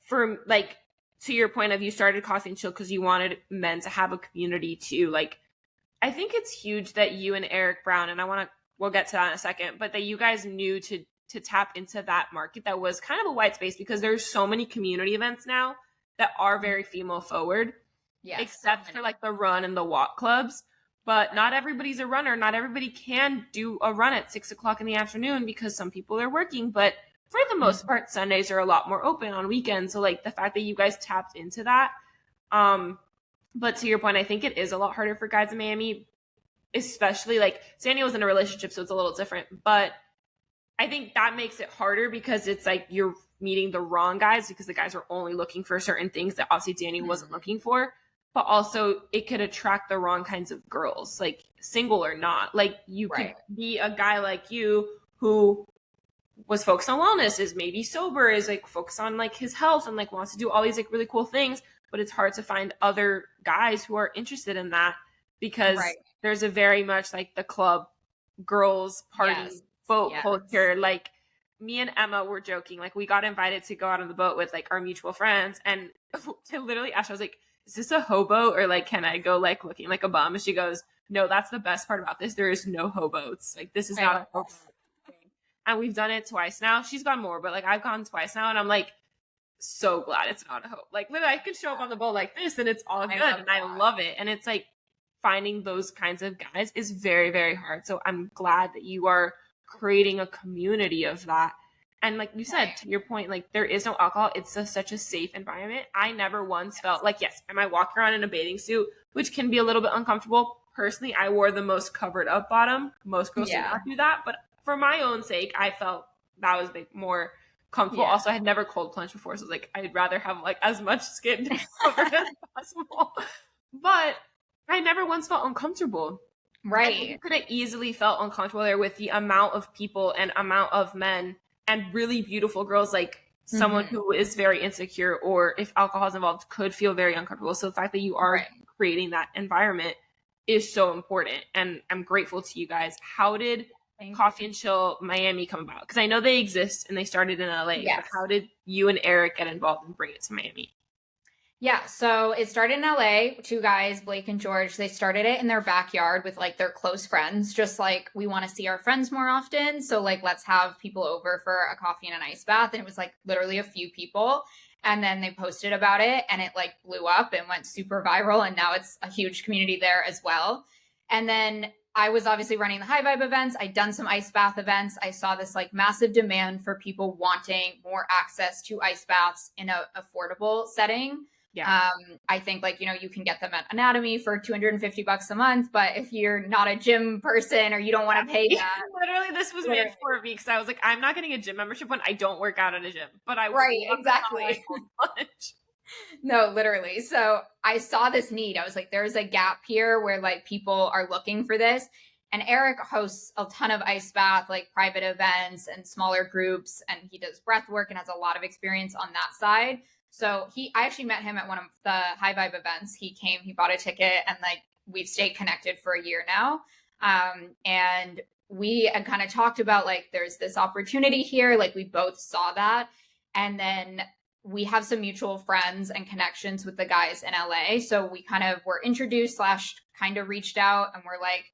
for like to your point of you started Coffee and Chill because you wanted men to have a community too. Like I think it's huge that you and Eric Brown, and we'll get to that in a second, but that you guys knew to tap into that market that was kind of a white space because there's so many community events now that are very female forward, except for like the run and the walk clubs. But not everybody's a runner. Not everybody can do a run at 6:00 in the afternoon because some people are working. But for the most part, Sundays are a lot more open on weekends. So like the fact that you guys tapped into that. But to your point, I think it is a lot harder for guys in Miami, especially like Sandy was in a relationship, so it's a little different. But I think that makes it harder because it's like you're meeting the wrong guys because the guys are only looking for certain things that obviously Danny wasn't looking for. But also it could attract the wrong kinds of girls, like single or not. Like you could be a guy like you who was focused on wellness, is maybe sober, is like focused on like his health and like wants to do all these like really cool things. But it's hard to find other guys who are interested in that because there's a very much like the club girls party boat culture. Like me and Emma were joking, like we got invited to go out on the boat with like our mutual friends, and to literally ask, I was like, is this a hobo or like can I go like looking like a bum? And she goes, no, that's the best part about this. There is no hoboats. Like this is not a hobo thing. And we've done it twice now. She's gone more, but like I've gone twice now, and I'm like so glad it's not a hobo. Like literally I could show up on the boat like this and it's all good, and I love it. And it's like finding those kinds of guys is very, very hard. So I'm glad that you are creating a community of that. And like you said, to your point, like there is no alcohol. It's such a safe environment. I never once felt like, yes, am I walking around in a bathing suit, which can be a little bit uncomfortable. Personally, I wore the most covered up bottom. Most girls do not do that. But for my own sake, I felt that was like more comfortable. Also, I had never cold plunged before. So like, I'd rather have like as much skin covered as possible. But I never once felt uncomfortable. Right. I could have easily felt uncomfortable there with the amount of people and amount of men and really beautiful girls, like someone who is very insecure or if alcohol is involved could feel very uncomfortable. So the fact that you are creating that environment is so important. And I'm grateful to you guys. How did Coffee and Chill Miami come about? Because I know they exist and they started in LA. But how did you and Eric get involved and bring it to Miami? Yeah, so it started in LA, two guys, Blake and George. They started it in their backyard with like their close friends, just like we want to see our friends more often. So like, let's have people over for a coffee and an ice bath. And it was like literally a few people. And then they posted about it and it like blew up and went super viral. And now it's a huge community there as well. And then I was obviously running the High Vibe events. I'd done some ice bath events. I saw this like massive demand for people wanting more access to ice baths in a affordable setting. Yeah. I think like, you can get them at Anatomy for $250 a month, but if you're not a gym person or you don't want to pay that. Literally, this was made for me because I was like, I'm not getting a gym membership when I don't work out at a gym, but I right, exactly. No, literally. So I saw this need. I was like, there's a gap here where like people are looking for this. And Eric hosts a ton of ice bath, like private events and smaller groups. And he does breath work and has a lot of experience on that side. So I actually met him at one of the High Vibe events. He came, he bought a ticket, and like we've stayed connected for a year now. And we had kind of talked about like, there's this opportunity here. Like we both saw that. And then we have some mutual friends and connections with the guys in LA. So we kind of were introduced / kind of reached out and we're like,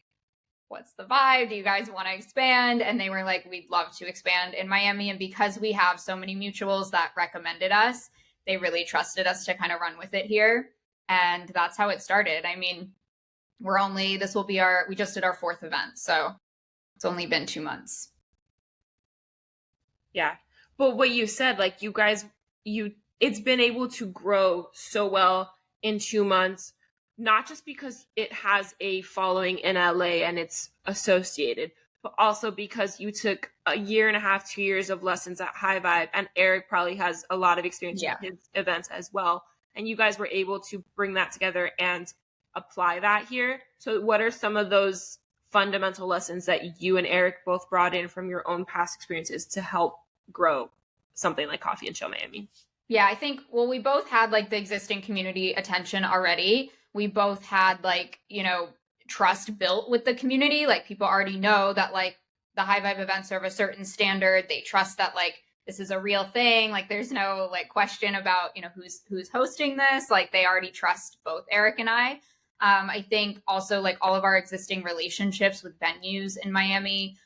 what's the vibe? Do you guys want to expand? And they were like, we'd love to expand in Miami. And because we have so many mutuals that recommended us, they really trusted us to kind of run with it here. And that's how it started. I mean, we just did our 4th event. So it's only been 2 months. Yeah. But what you said, like you guys, it's been able to grow so well in 2 months, not just because it has a following in LA and it's associated, but also because you took a 1.5 years, 2 years of lessons at High Vibe, and Eric probably has a lot of experience in his events as well. And you guys were able to bring that together and apply that here. So what are some of those fundamental lessons that you and Eric both brought in from your own past experiences to help grow something like Coffee and Chill Miami? Yeah, I think, we both had like the existing community attention already. We both had like, trust built with the community. Like people already know that like the High Vibe events are of a certain standard. They trust that like this is a real thing. Like there's no like question about, who's hosting this. Like they already trust both Eric and I. I think also like all of our existing relationships with venues in Miami,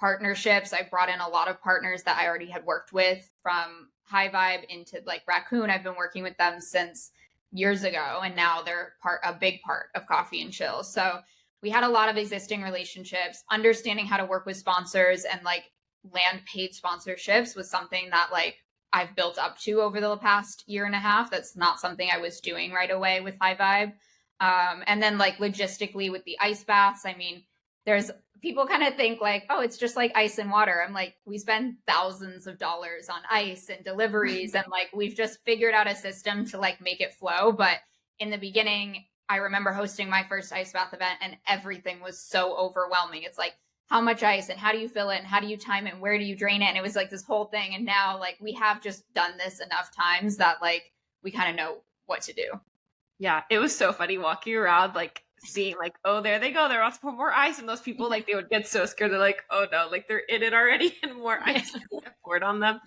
partnerships. I brought in a lot of partners that I already had worked with from High Vibe into like Raccoon. I've been working with them since years ago, and now they're a big part of Coffee and Chill. So we had a lot of existing relationships. Understanding how to work with sponsors and like land paid sponsorships was something that like I've built up to over the past 1.5 years. That's not something I was doing right away with High Vibe. And then like logistically with the ice baths, I mean, there's people kind of think like, oh, it's just like ice and water. I'm like, we spend thousands of dollars on ice and deliveries. And like, we've just figured out a system to like make it flow. But in the beginning, I remember hosting my first ice bath event and everything was so overwhelming. It's like, how much ice and how do you fill it and how do you time it and where do you drain it? And it was like this whole thing. And now like we have just done this enough times that like we kind of know what to do. Yeah, it was so funny walking around, like seeing like, oh, there they go, they're about to put more ice, and those people like they would get so scared. They're like, oh no, like they're in it already and more ice poured on them.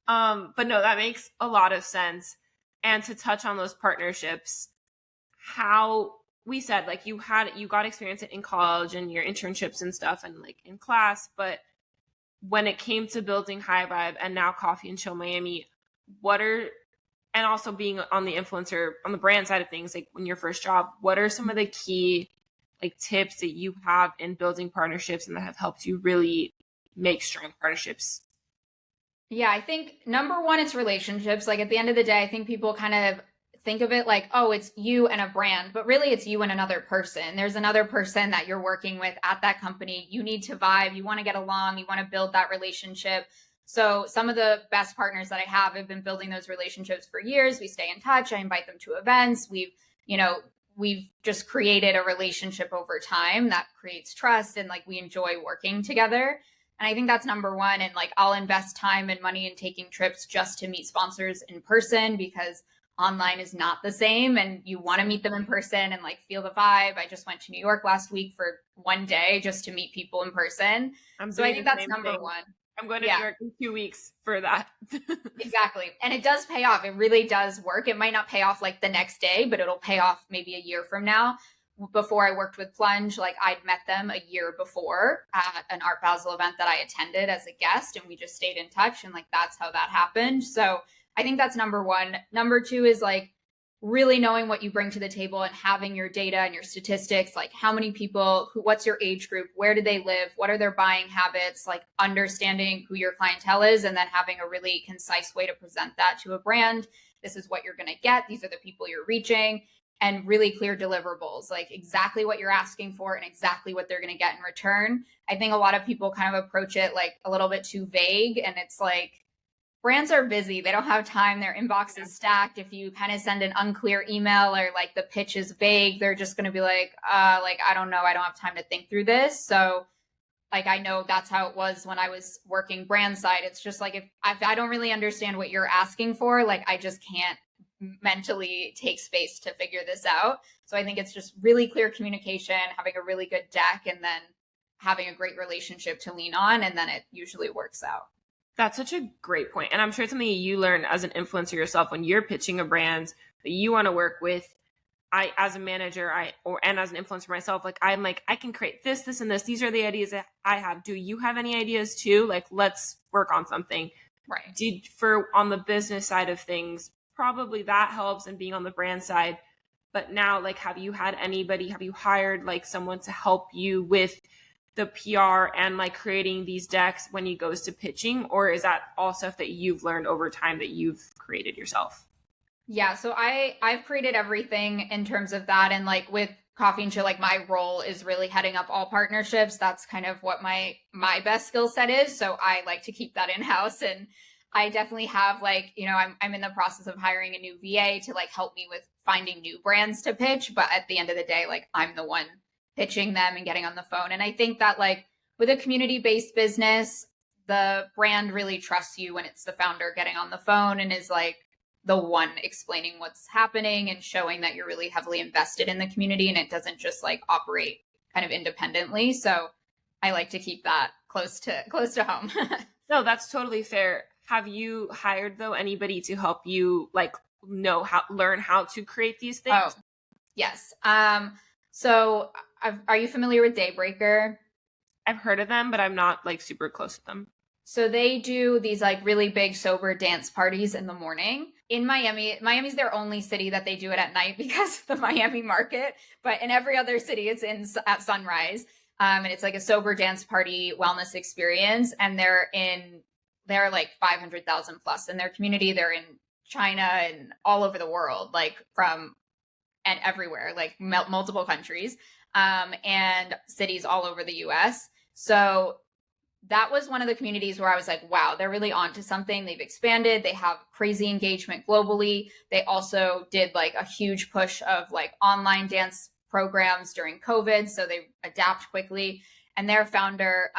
But no, that makes a lot of sense. And to touch on those partnerships, how we said like you got experience in college and your internships and stuff and like in class, but when it came to building High Vibe and now Coffee and Chill Miami, and also being on the influencer, on the brand side of things, like when your first job, what are some of the key like tips that you have in building partnerships and that have helped you really make strong partnerships? Yeah, I think number one, it's relationships. Like at the end of the day, I think people kind of think of it like, oh, it's you and a brand, but really it's you and another person. There's another person that you're working with at that company. You need to vibe. You want to get along. You want to build that relationship. So some of the best partners that I have been building those relationships for years. We stay in touch. I invite them to events. We've just created a relationship over time that creates trust and like we enjoy working together. And I think that's number one. And like I'll invest time and money in taking trips just to meet sponsors in person because online is not the same and you want to meet them in person and like feel the vibe. I just went to New York last week for one day just to meet people in person. So I think that's number one. I'm going to New York in 2 weeks for that. Exactly. And it does pay off. It really does work. It might not pay off like the next day, but it'll pay off maybe a year from now. Before I worked with Plunge, like I'd met them a year before at an Art Basel event that I attended as a guest and we just stayed in touch and like that's how that happened. So I think that's number one. Number two is like really knowing what you bring to the table and having your data and your statistics, like how many people, what's your age group, where do they live, what are their buying habits, like understanding who your clientele is, and then having a really concise way to present that to a brand. This is what you're going to get. These are the people you're reaching, and really clear deliverables, like exactly what you're asking for and exactly what they're going to get in return. I think a lot of people kind of approach it like a little bit too vague, and it's like, brands are busy. They don't have time. Their inbox is stacked. If you kind of send an unclear email or like the pitch is vague, they're just going to be like, I don't know. I don't have time to think through this. So like, I know that's how it was when I was working brand side. It's just like, if I don't really understand what you're asking for, like, I just can't mentally take space to figure this out. So I think it's just really clear communication, having a really good deck, and then having a great relationship to lean on. And then it usually works out. That's such a great point. And I'm sure it's something you learn as an influencer yourself when you're pitching a brand that you want to work with. I, as a manager, and as an influencer myself, I'm like, I can create this, this, and this. These are the ideas that I have. Do you have any ideas too? Like, let's work on something. Right. For on the business side of things, probably that helps, and being on the brand side. But now, like, have you hired like someone to help you with the PR and like creating these decks when he goes to pitching, or is that all stuff that you've learned over time that you've created yourself? Yeah, so I've created everything in terms of that, and like with Coffee and Chill, like my role is really heading up all partnerships. That's kind of what my best skill set is. So I like to keep that in house, and I definitely have like, I'm in the process of hiring a new VA to like help me with finding new brands to pitch, but at the end of the day, like I'm the one pitching them and getting on the phone. And I think that like with a community-based business, the brand really trusts you when it's the founder getting on the phone and is like the one explaining what's happening and showing that you're really heavily invested in the community, and it doesn't just like operate kind of independently. So I like to keep that close to home. No, that's totally fair. Have you hired though anybody to help you like learn how to create these things? Oh, yes. So are you familiar with Daybreaker? I've heard of them, but I'm not like super close to them. So they do these like really big sober dance parties in the morning in Miami. Miami's their only city that they do it at night because of the Miami market. But in every other city, it's at sunrise. And it's like a sober dance party wellness experience. And they're like 500,000 plus in their community. They're in China and all over the world, like and everywhere, like multiple countries, and cities all over the US. So that was one of the communities where I was like, wow, they're really onto something. They've expanded. They have crazy engagement globally. They also did like a huge push of like online dance programs during COVID. So they adapt quickly. And their founder,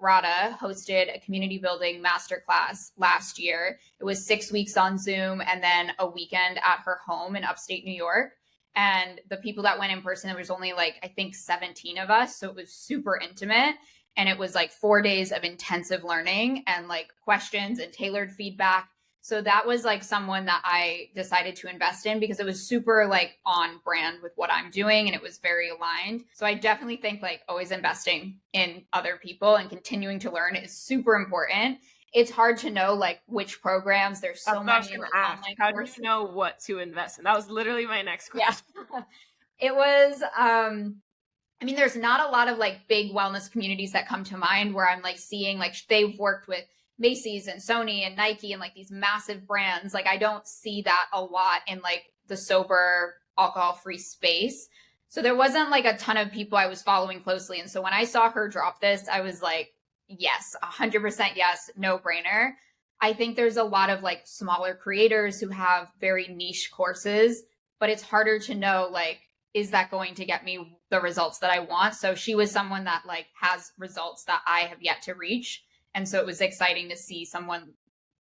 Radha, hosted a community building masterclass last year. It was 6 weeks on Zoom and then a weekend at her home in upstate New York. And the people that went in person, there was only like, I think 17 of us. So it was super intimate. And it was like 4 days of intensive learning and like questions and tailored feedback. So that was like someone that I decided to invest in because it was super like on brand with what I'm doing and it was very aligned. So I definitely think like always investing in other people and continuing to learn is super important. It's hard to know like which programs. There's so many. How do you know what to invest in? That was literally my next question. Yeah. It was I mean, there's not a lot of like big wellness communities that come to mind where I'm like seeing like they've worked with Macy's and Sony and Nike and like these massive brands. Like I don't see that a lot in like the sober alcohol-free space. So there wasn't like a ton of people I was following closely. And so when I saw her drop this, I was like, yes, 100% yes, no brainer. I think there's a lot of like smaller creators who have very niche courses, but it's harder to know like, is that going to get me the results that I want? So she was someone that like has results that I have yet to reach. And so it was exciting to see someone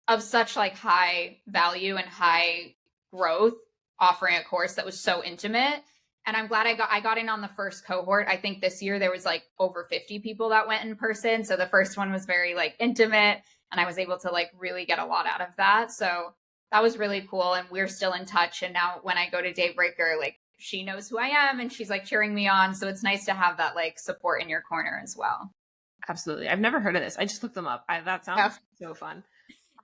of such like high value and high growth offering a course that was so intimate. And I'm glad I got in on the first cohort. I think this year there was like over 50 people that went in person. So the first one was very like intimate and I was able to like really get a lot out of that. So that was really cool. And we're still in touch. And now when I go to Daybreaker, like she knows who I am and she's like cheering me on. So it's nice to have that like support in your corner as well. Absolutely. I've never heard of this. I just looked them up. That sounds so fun.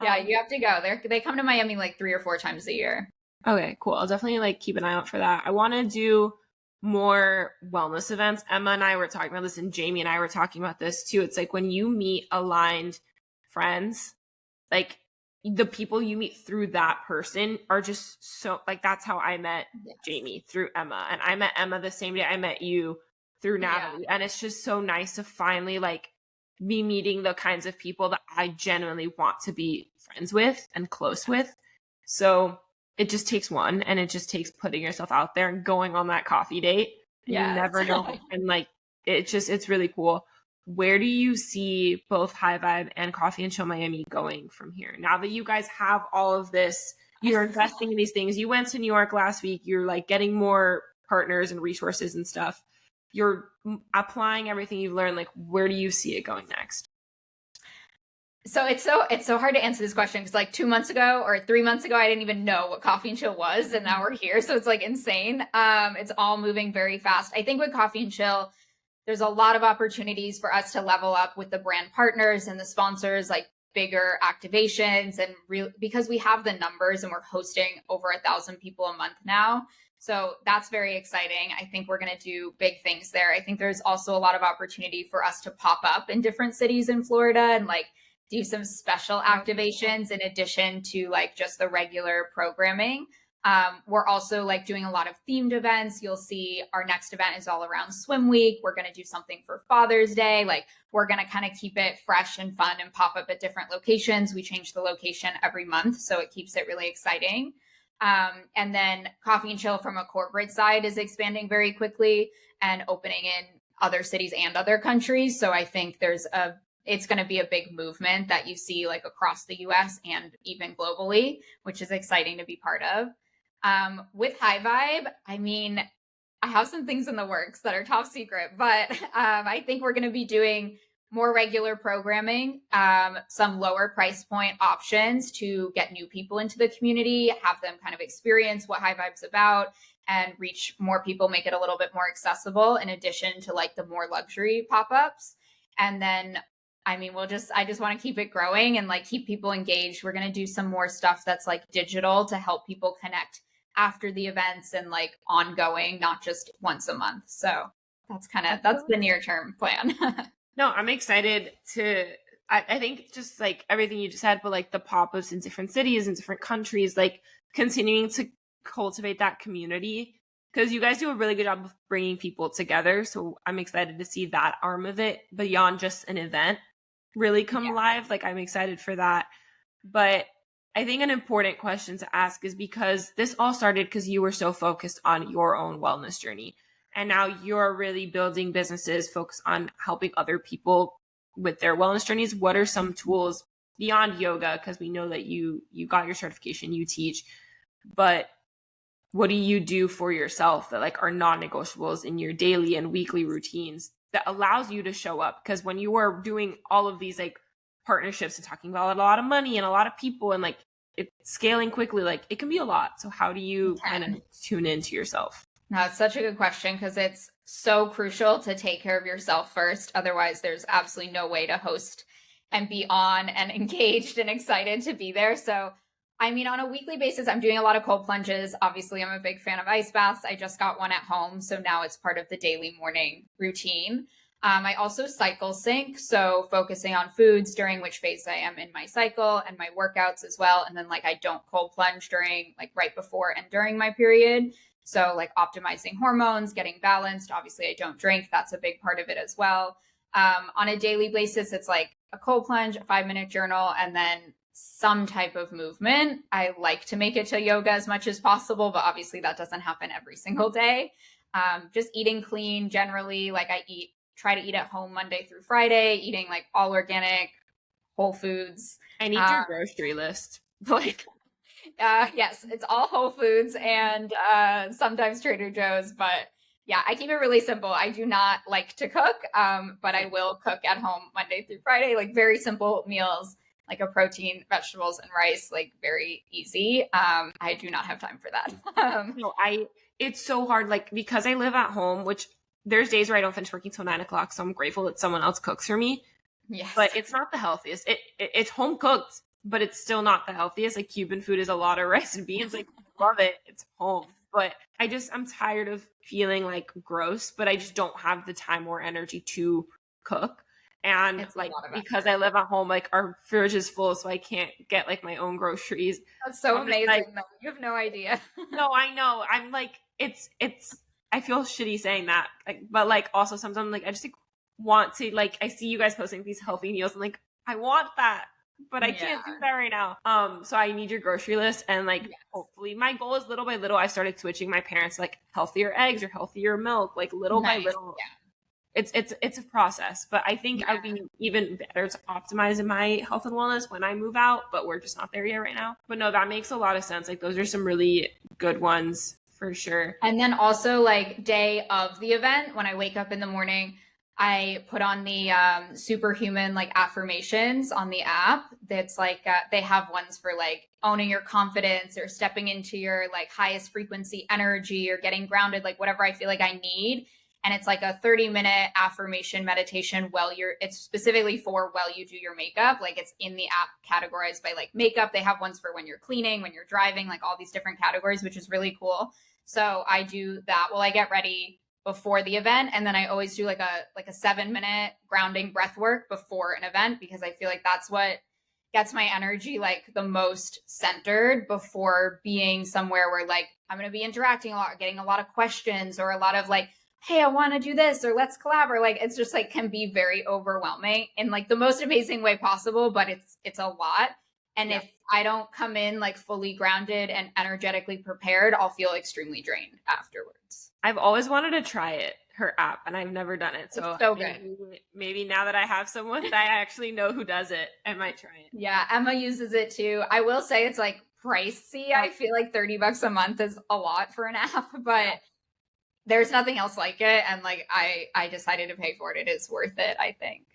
Yeah, you have to go. They come to Miami like 3 or 4 times a year. Okay, cool. I'll definitely like keep an eye out for that. I want to do more wellness events. Emma and I were talking about this, and Jamie and I were talking about this too. It's like when you meet aligned friends, like the people you meet through that person are just so like that's how I met Jamie, through Emma, and I met Emma the same day I met you through Natalie. And it's just so nice to finally like be meeting the kinds of people that I genuinely want to be friends with and close with. So it just takes one, and it just takes putting yourself out there and going on that coffee date. And you never know. And like it's really cool. Where do you see both High Vibe and Coffee and Chill Miami going from here? Now that you guys have all of this, you're investing in these things. You went to New York last week. You're like getting more partners and resources and stuff. You're applying everything you've learned. Like, where do you see it going next? So it's so hard to answer this question because like 2 months ago or 3 months ago, I didn't even know what Coffee and Chill was, and now we're here. So it's like insane. It's all moving very fast. I think with Coffee and Chill, there's a lot of opportunities for us to level up with the brand partners and the sponsors, like bigger activations, and because we have the numbers and we're hosting over 1,000 people a month now. So that's very exciting. I think we're going to do big things there. I think there's also a lot of opportunity for us to pop up in different cities in Florida and like do some special activations in addition to like just the regular programming. We're also like doing a lot of themed events. You'll see our next event is all around Swim Week. We're going to do something for Father's Day. Like we're going to kind of keep it fresh and fun and pop up at different locations. We change the location every month, so it keeps it really exciting. And then Coffee and Chill from a corporate side is expanding very quickly and opening in other cities and other countries. So I think it's going to be a big movement that you see like across the US and even globally, which is exciting to be part of. With High Vibe, I mean, I have some things in the works that are top secret, but I think we're going to be doing more regular programming, some lower price point options to get new people into the community, have them kind of experience what High Vibe's about and reach more people, make it a little bit more accessible in addition to like the more luxury pop-ups. And then I mean, I just want to keep it growing and like keep people engaged. We're going to do some more stuff that's like digital to help people connect after the events and like ongoing, not just once a month. So that's the near term plan. No, I'm excited I think just like everything you just said, but like the pop-ups in different cities and different countries, like continuing to cultivate that community, because you guys do a really good job of bringing people together. So I'm excited to see that arm of it beyond just an event really come live. Like I'm excited for that. But I think an important question to ask is because this all started because you were so focused on your own wellness journey. And now you're really building businesses focused on helping other people with their wellness journeys. What are some tools beyond yoga? Because we know that you got your certification, you teach, but what do you do for yourself that like are non-negotiables in your daily and weekly routines that allows you to show up? Because when you are doing all of these like partnerships and talking about a lot of money and a lot of people and like it's scaling quickly, like it can be a lot. So how do you kind of tune into yourself? No, it's such a good question because it's so crucial to take care of yourself first. Otherwise, there's absolutely no way to host and be on and engaged and excited to be there. So, I mean, on a weekly basis, I'm doing a lot of cold plunges. Obviously, I'm a big fan of ice baths. I just got one at home. So now it's part of the daily morning routine. I also cycle sync. So focusing on foods during which phase I am in my cycle and my workouts as well. And then like I don't cold plunge during like right before and during my period. So like optimizing hormones, getting balanced. Obviously, I don't drink. That's a big part of it as well. On a daily basis, it's like a cold plunge, a 5-minute journal, and then some type of movement. I like to make it to yoga as much as possible, but obviously that doesn't happen every single day. Just eating clean generally. Like I try to eat at home Monday through Friday, eating like all organic, whole foods. I need your grocery list. Like, yes, it's all Whole Foods and sometimes Trader Joe's, but yeah, I keep it really simple. I do not like to cook, but I will cook at home Monday through Friday, like very simple meals, like a protein, vegetables, and rice, like very easy. I do not have time for that. No, it's so hard, like because I live at home, which there's days where I don't finish working till 9 o'clock, so I'm grateful that someone else cooks for me. Yes. But it's not the healthiest. It's home cooked. but it's still not the healthiest. Like Cuban food is a lot of rice and beans. Like love it. It's home. But I'm tired of feeling like gross, but I just don't have the time or energy to cook. And It's like, because I live at home, like our fridge is full, so I can't get like my own groceries. That's so I'm just amazing. like, though. You have no idea. no, I know. I'm like, I feel shitty saying that. Like, but like also sometimes like I just like want to, like, I see you guys posting these healthy meals. I'm like, I want that, but I can't do that right now. So I need your grocery list, and like hopefully my goal is little by little. I started switching my parents like healthier eggs or healthier milk, like little by little. Yeah. It's a process, but I think I'd be even better to optimize in my health and wellness when I move out, but we're just not there yet right now. But no, that makes a lot of sense. Like those are some really good ones for sure. And then also like day of the event, when I wake up in the morning, I put on the superhuman like affirmations on the app. That's like they have ones for like owning your confidence or stepping into your like highest frequency energy or getting grounded, like whatever I feel like I need. And it's like a 30-minute affirmation meditation it's specifically for while you do your makeup. Like it's in the app categorized by like makeup. They have ones for when you're cleaning, when you're driving, like all these different categories, which is really cool. So I do that while I get ready before the event. And then I always do like a 7-minute grounding breath work before an event, because I feel like that's what gets my energy like the most centered before being somewhere where like I'm going to be interacting a lot, getting a lot of questions or a lot of like, hey, I want to do this or let's collab, or like it's just like can be very overwhelming in like the most amazing way possible, but it's a lot. And if I don't come in like fully grounded and energetically prepared, I'll feel extremely drained afterwards. I've always wanted to try it, her app, and I've never done it. So good. Maybe now that I have someone that I actually know who does it, I might try it. Yeah, Emma uses it too. I will say it's like pricey. I feel like $30 a month is a lot for an app, but there's nothing else like it. And like, I decided to pay for it. It is worth it, I think.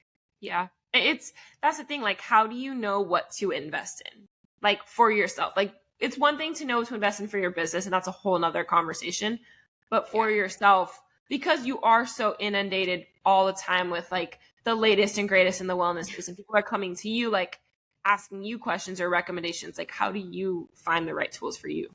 Yeah. That's the thing. Like, how do you know what to invest in? Like for yourself, like it's one thing to know to invest in for your business, and that's a whole nother conversation, but for yourself, because you are so inundated all the time with like the latest and greatest in the wellness space, and people are coming to you, like asking you questions or recommendations, like how do you find the right tools for you?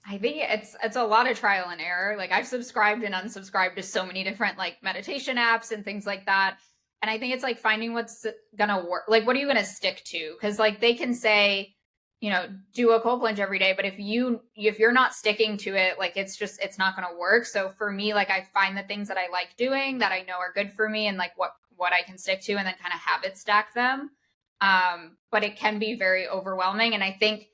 I think it's a lot of trial and error. Like I've subscribed and unsubscribed to so many different like meditation apps and things like that. And I think it's like finding what's gonna work. Like, what are you gonna stick to? Because like they can say, you know, do a cold plunge every day, but if you're not sticking to it, like it's not gonna work. So for me, like I find the things that I like doing that I know are good for me and like what I can stick to, and then kind of habit stack them. But it can be very overwhelming. And I think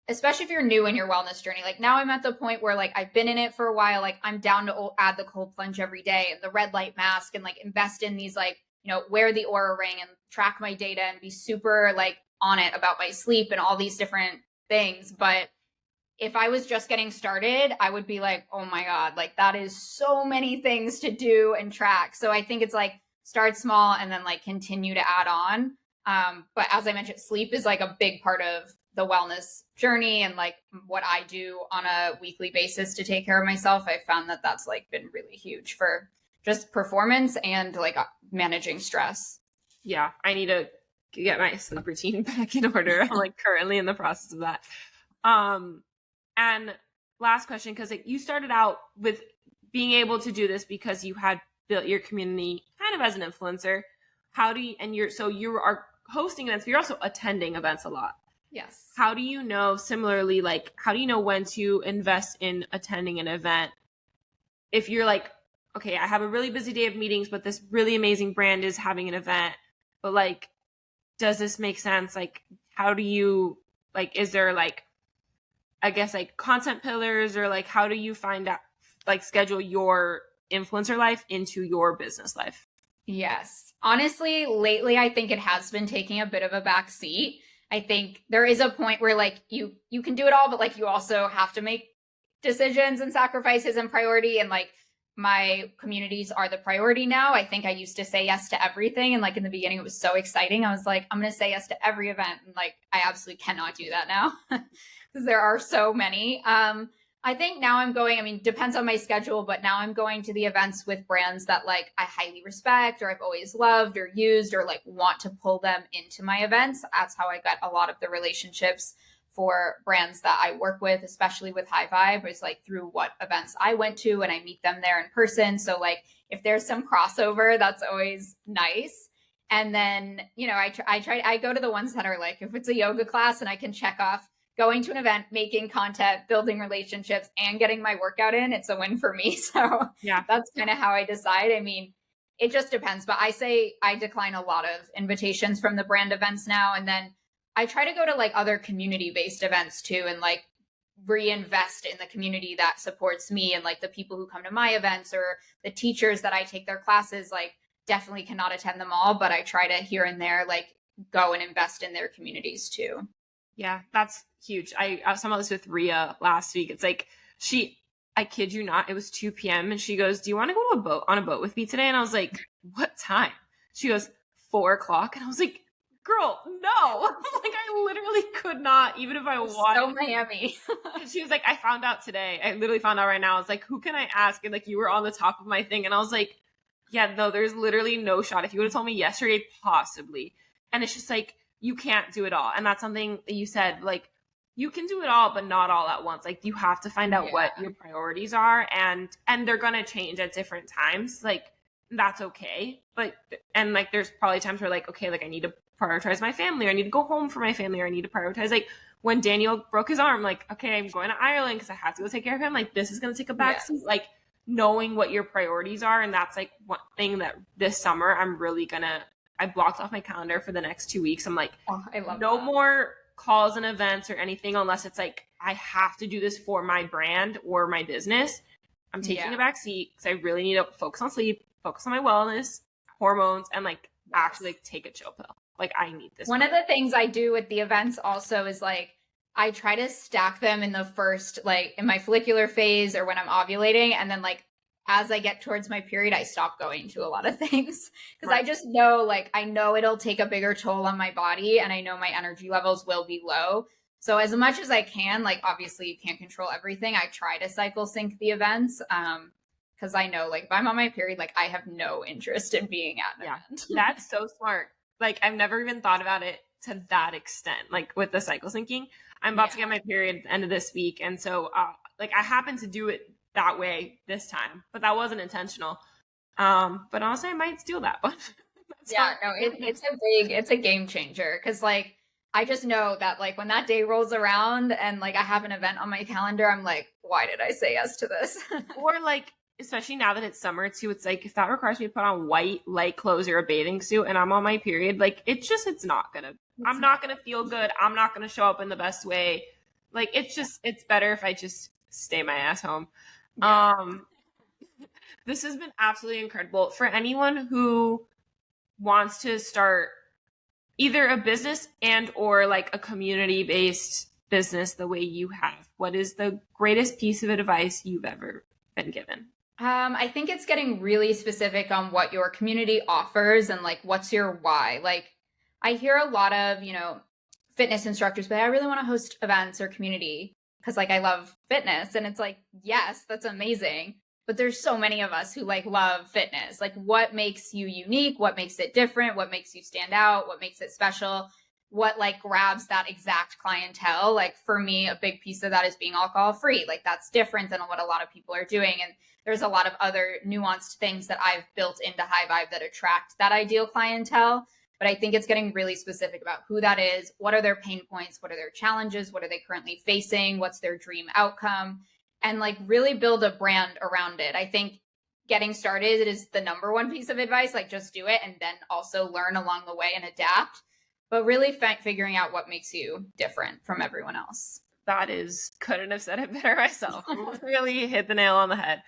especially if you're new in your wellness journey, like now I'm at the point where like I've been in it for a while, like I'm down to add the cold plunge every day and the red light mask and like invest in these, like, you know, wear the Aura ring and track my data and be super like on it about my sleep and all these different things. But if I was just getting started, I would be like, oh my God, like that is so many things to do and track. So I think it's like start small and then like continue to add on. But as I mentioned, sleep is like a big part of the wellness journey and like what I do on a weekly basis to take care of myself. I found that that's like been really huge for just performance and like managing stress. Yeah, I need to get my sleep routine back in order. I'm like currently in the process of that. And last question, because like you started out with being able to do this because you had built your community kind of as an influencer. How do you, and you are hosting events, but you're also attending events a lot. Yes. How do you know, similarly, like, how do you know when to invest in attending an event? If you're like, okay, I have a really busy day of meetings, but this really amazing brand is having an event, but like, does this make sense? Like, how do you, like, is there like, I guess like content pillars, or like, how do you find out, like schedule your influencer life into your business life? Yes. Honestly, lately, I think it has been taking a bit of a back seat. I think there is a point where like you can do it all, but like you also have to make decisions and sacrifices and priority. And like my communities are the priority now. I think I used to say yes to everything. And like in the beginning, it was so exciting. I was like, I'm going to say yes to every event. And like, I absolutely cannot do that now because there are so many. I think now I'm going, I mean, depends on my schedule, but now I'm going to the events with brands that like I highly respect or I've always loved or used or like want to pull them into my events. That's how I got a lot of the relationships for brands that I work with, especially with High Vibe, is like through what events I went to and I meet them there in person. So like if there's some crossover, that's always nice. And then, you know, I go to the ones that are like, if it's a yoga class and I can check off going to an event, making content, building relationships, and getting my workout in, it's a win for me. So Yeah, that's kind of how I decide. I mean, it just depends, but I say I decline a lot of invitations from the brand events now. And then I try to go to like other community-based events too, and like reinvest in the community that supports me and like the people who come to my events or the teachers that I take their classes, like definitely cannot attend them all, but I try to here and there, like go and invest in their communities too. yeah, that's huge. I was talking about this with Rhea last week. It's like I kid you not, it was 2 p.m. and she goes, "Do you want to go to on a boat with me today?" And I was like, "What time?" She goes, 4:00. And I was like, "Girl, no." Like I literally could not, even if I wanted. So Miami. And she was like, "I found out today. I literally found out right now." I was like, "Who can I ask?" And like, you were on the top of my thing. And I was like, yeah, no, there's literally no shot. If you would have told me yesterday, possibly. And it's just like, you can't do it all. And that's something that you said, like, you can do it all, but not all at once. Like, you have to find out what your priorities are, and they're going to change at different times. Like, that's okay. But, and like, there's probably times where like, okay, like I need to prioritize my family, or I need to go home for my family, or I need to prioritize, like when Daniel broke his arm, like, okay, I'm going to Ireland because I have to go take care of him. Like, this is going to take a backseat. Like, knowing what your priorities are. And that's like one thing that this summer I'm really I blocked off my calendar for the next 2 weeks. I'm like, I love no that. more calls and events or anything unless it's like I have to do this for my brand or my business. I'm taking a back seat because I really need to focus on sleep, focus on my wellness, hormones, and like actually like take a chill pill. Like I need this. One of the things I do with the events also is like I try to stack them in the first, like in my follicular phase or when I'm ovulating. And then like as I get towards my period, I stop going to a lot of things because I just know, like, I know it'll take a bigger toll on my body and I know my energy levels will be low. So as much as I can, like, obviously you can't control everything. I try to cycle sync the events. Because I know, like, if I'm on my period, like, I have no interest in being at an event. That's so smart. Like, I've never even thought about it to that extent, like with the cycle syncing. I'm about to get my period at the end of this week. And so, like, I happen to do it that way this time, but that wasn't intentional. But honestly, I might steal that one. It's a game changer. Cause like, I just know that like when that day rolls around and like I have an event on my calendar, I'm like, why did I say yes to this? Or like, especially now that it's summer too, it's like, if that requires me to put on white, light clothes or a bathing suit and I'm on my period, like I'm not gonna feel good. I'm not gonna show up in the best way. Like, it's better if I just stay my ass home. This has been absolutely incredible. For anyone who wants to start either a business and or like a community-based business the way you have, what is the greatest piece of advice you've ever been given? I think it's getting really specific on what your community offers and like what's your why. Like, I hear a lot of, fitness instructors, but I really want to host events or community because like I love fitness. And it's like, yes, that's amazing. But there's so many of us who like love fitness. Like, what makes you unique? What makes it different? What makes you stand out? What makes it special? What like grabs that exact clientele? Like, for me, a big piece of that is being alcohol free. Like, that's different than what a lot of people are doing. And there's a lot of other nuanced things that I've built into High Vibe that attract that ideal clientele. But I think it's getting really specific about who that is. What are their pain points? What are their challenges? What are they currently facing? What's their dream outcome? And like really build a brand around it. I think getting started is the number one piece of advice. Like, just do it and then also learn along the way and adapt. But really figuring out what makes you different from everyone else. Couldn't have said it better myself. Really hit the nail on the head.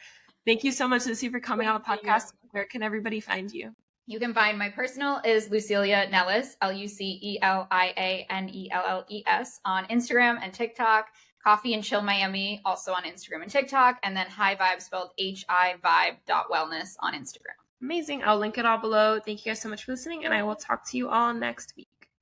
Thank you so much, Lucy, for coming on the podcast. Where can everybody find you? You can find my personal is Lucilia Nelles, LucieliaNelles on Instagram and TikTok. Coffee and Chill Miami, also on Instagram and TikTok. And then High Vibe, spelled HIVibe.wellness on Instagram. Amazing. I'll link it all below. Thank you guys so much for listening, and I will talk to you all next week.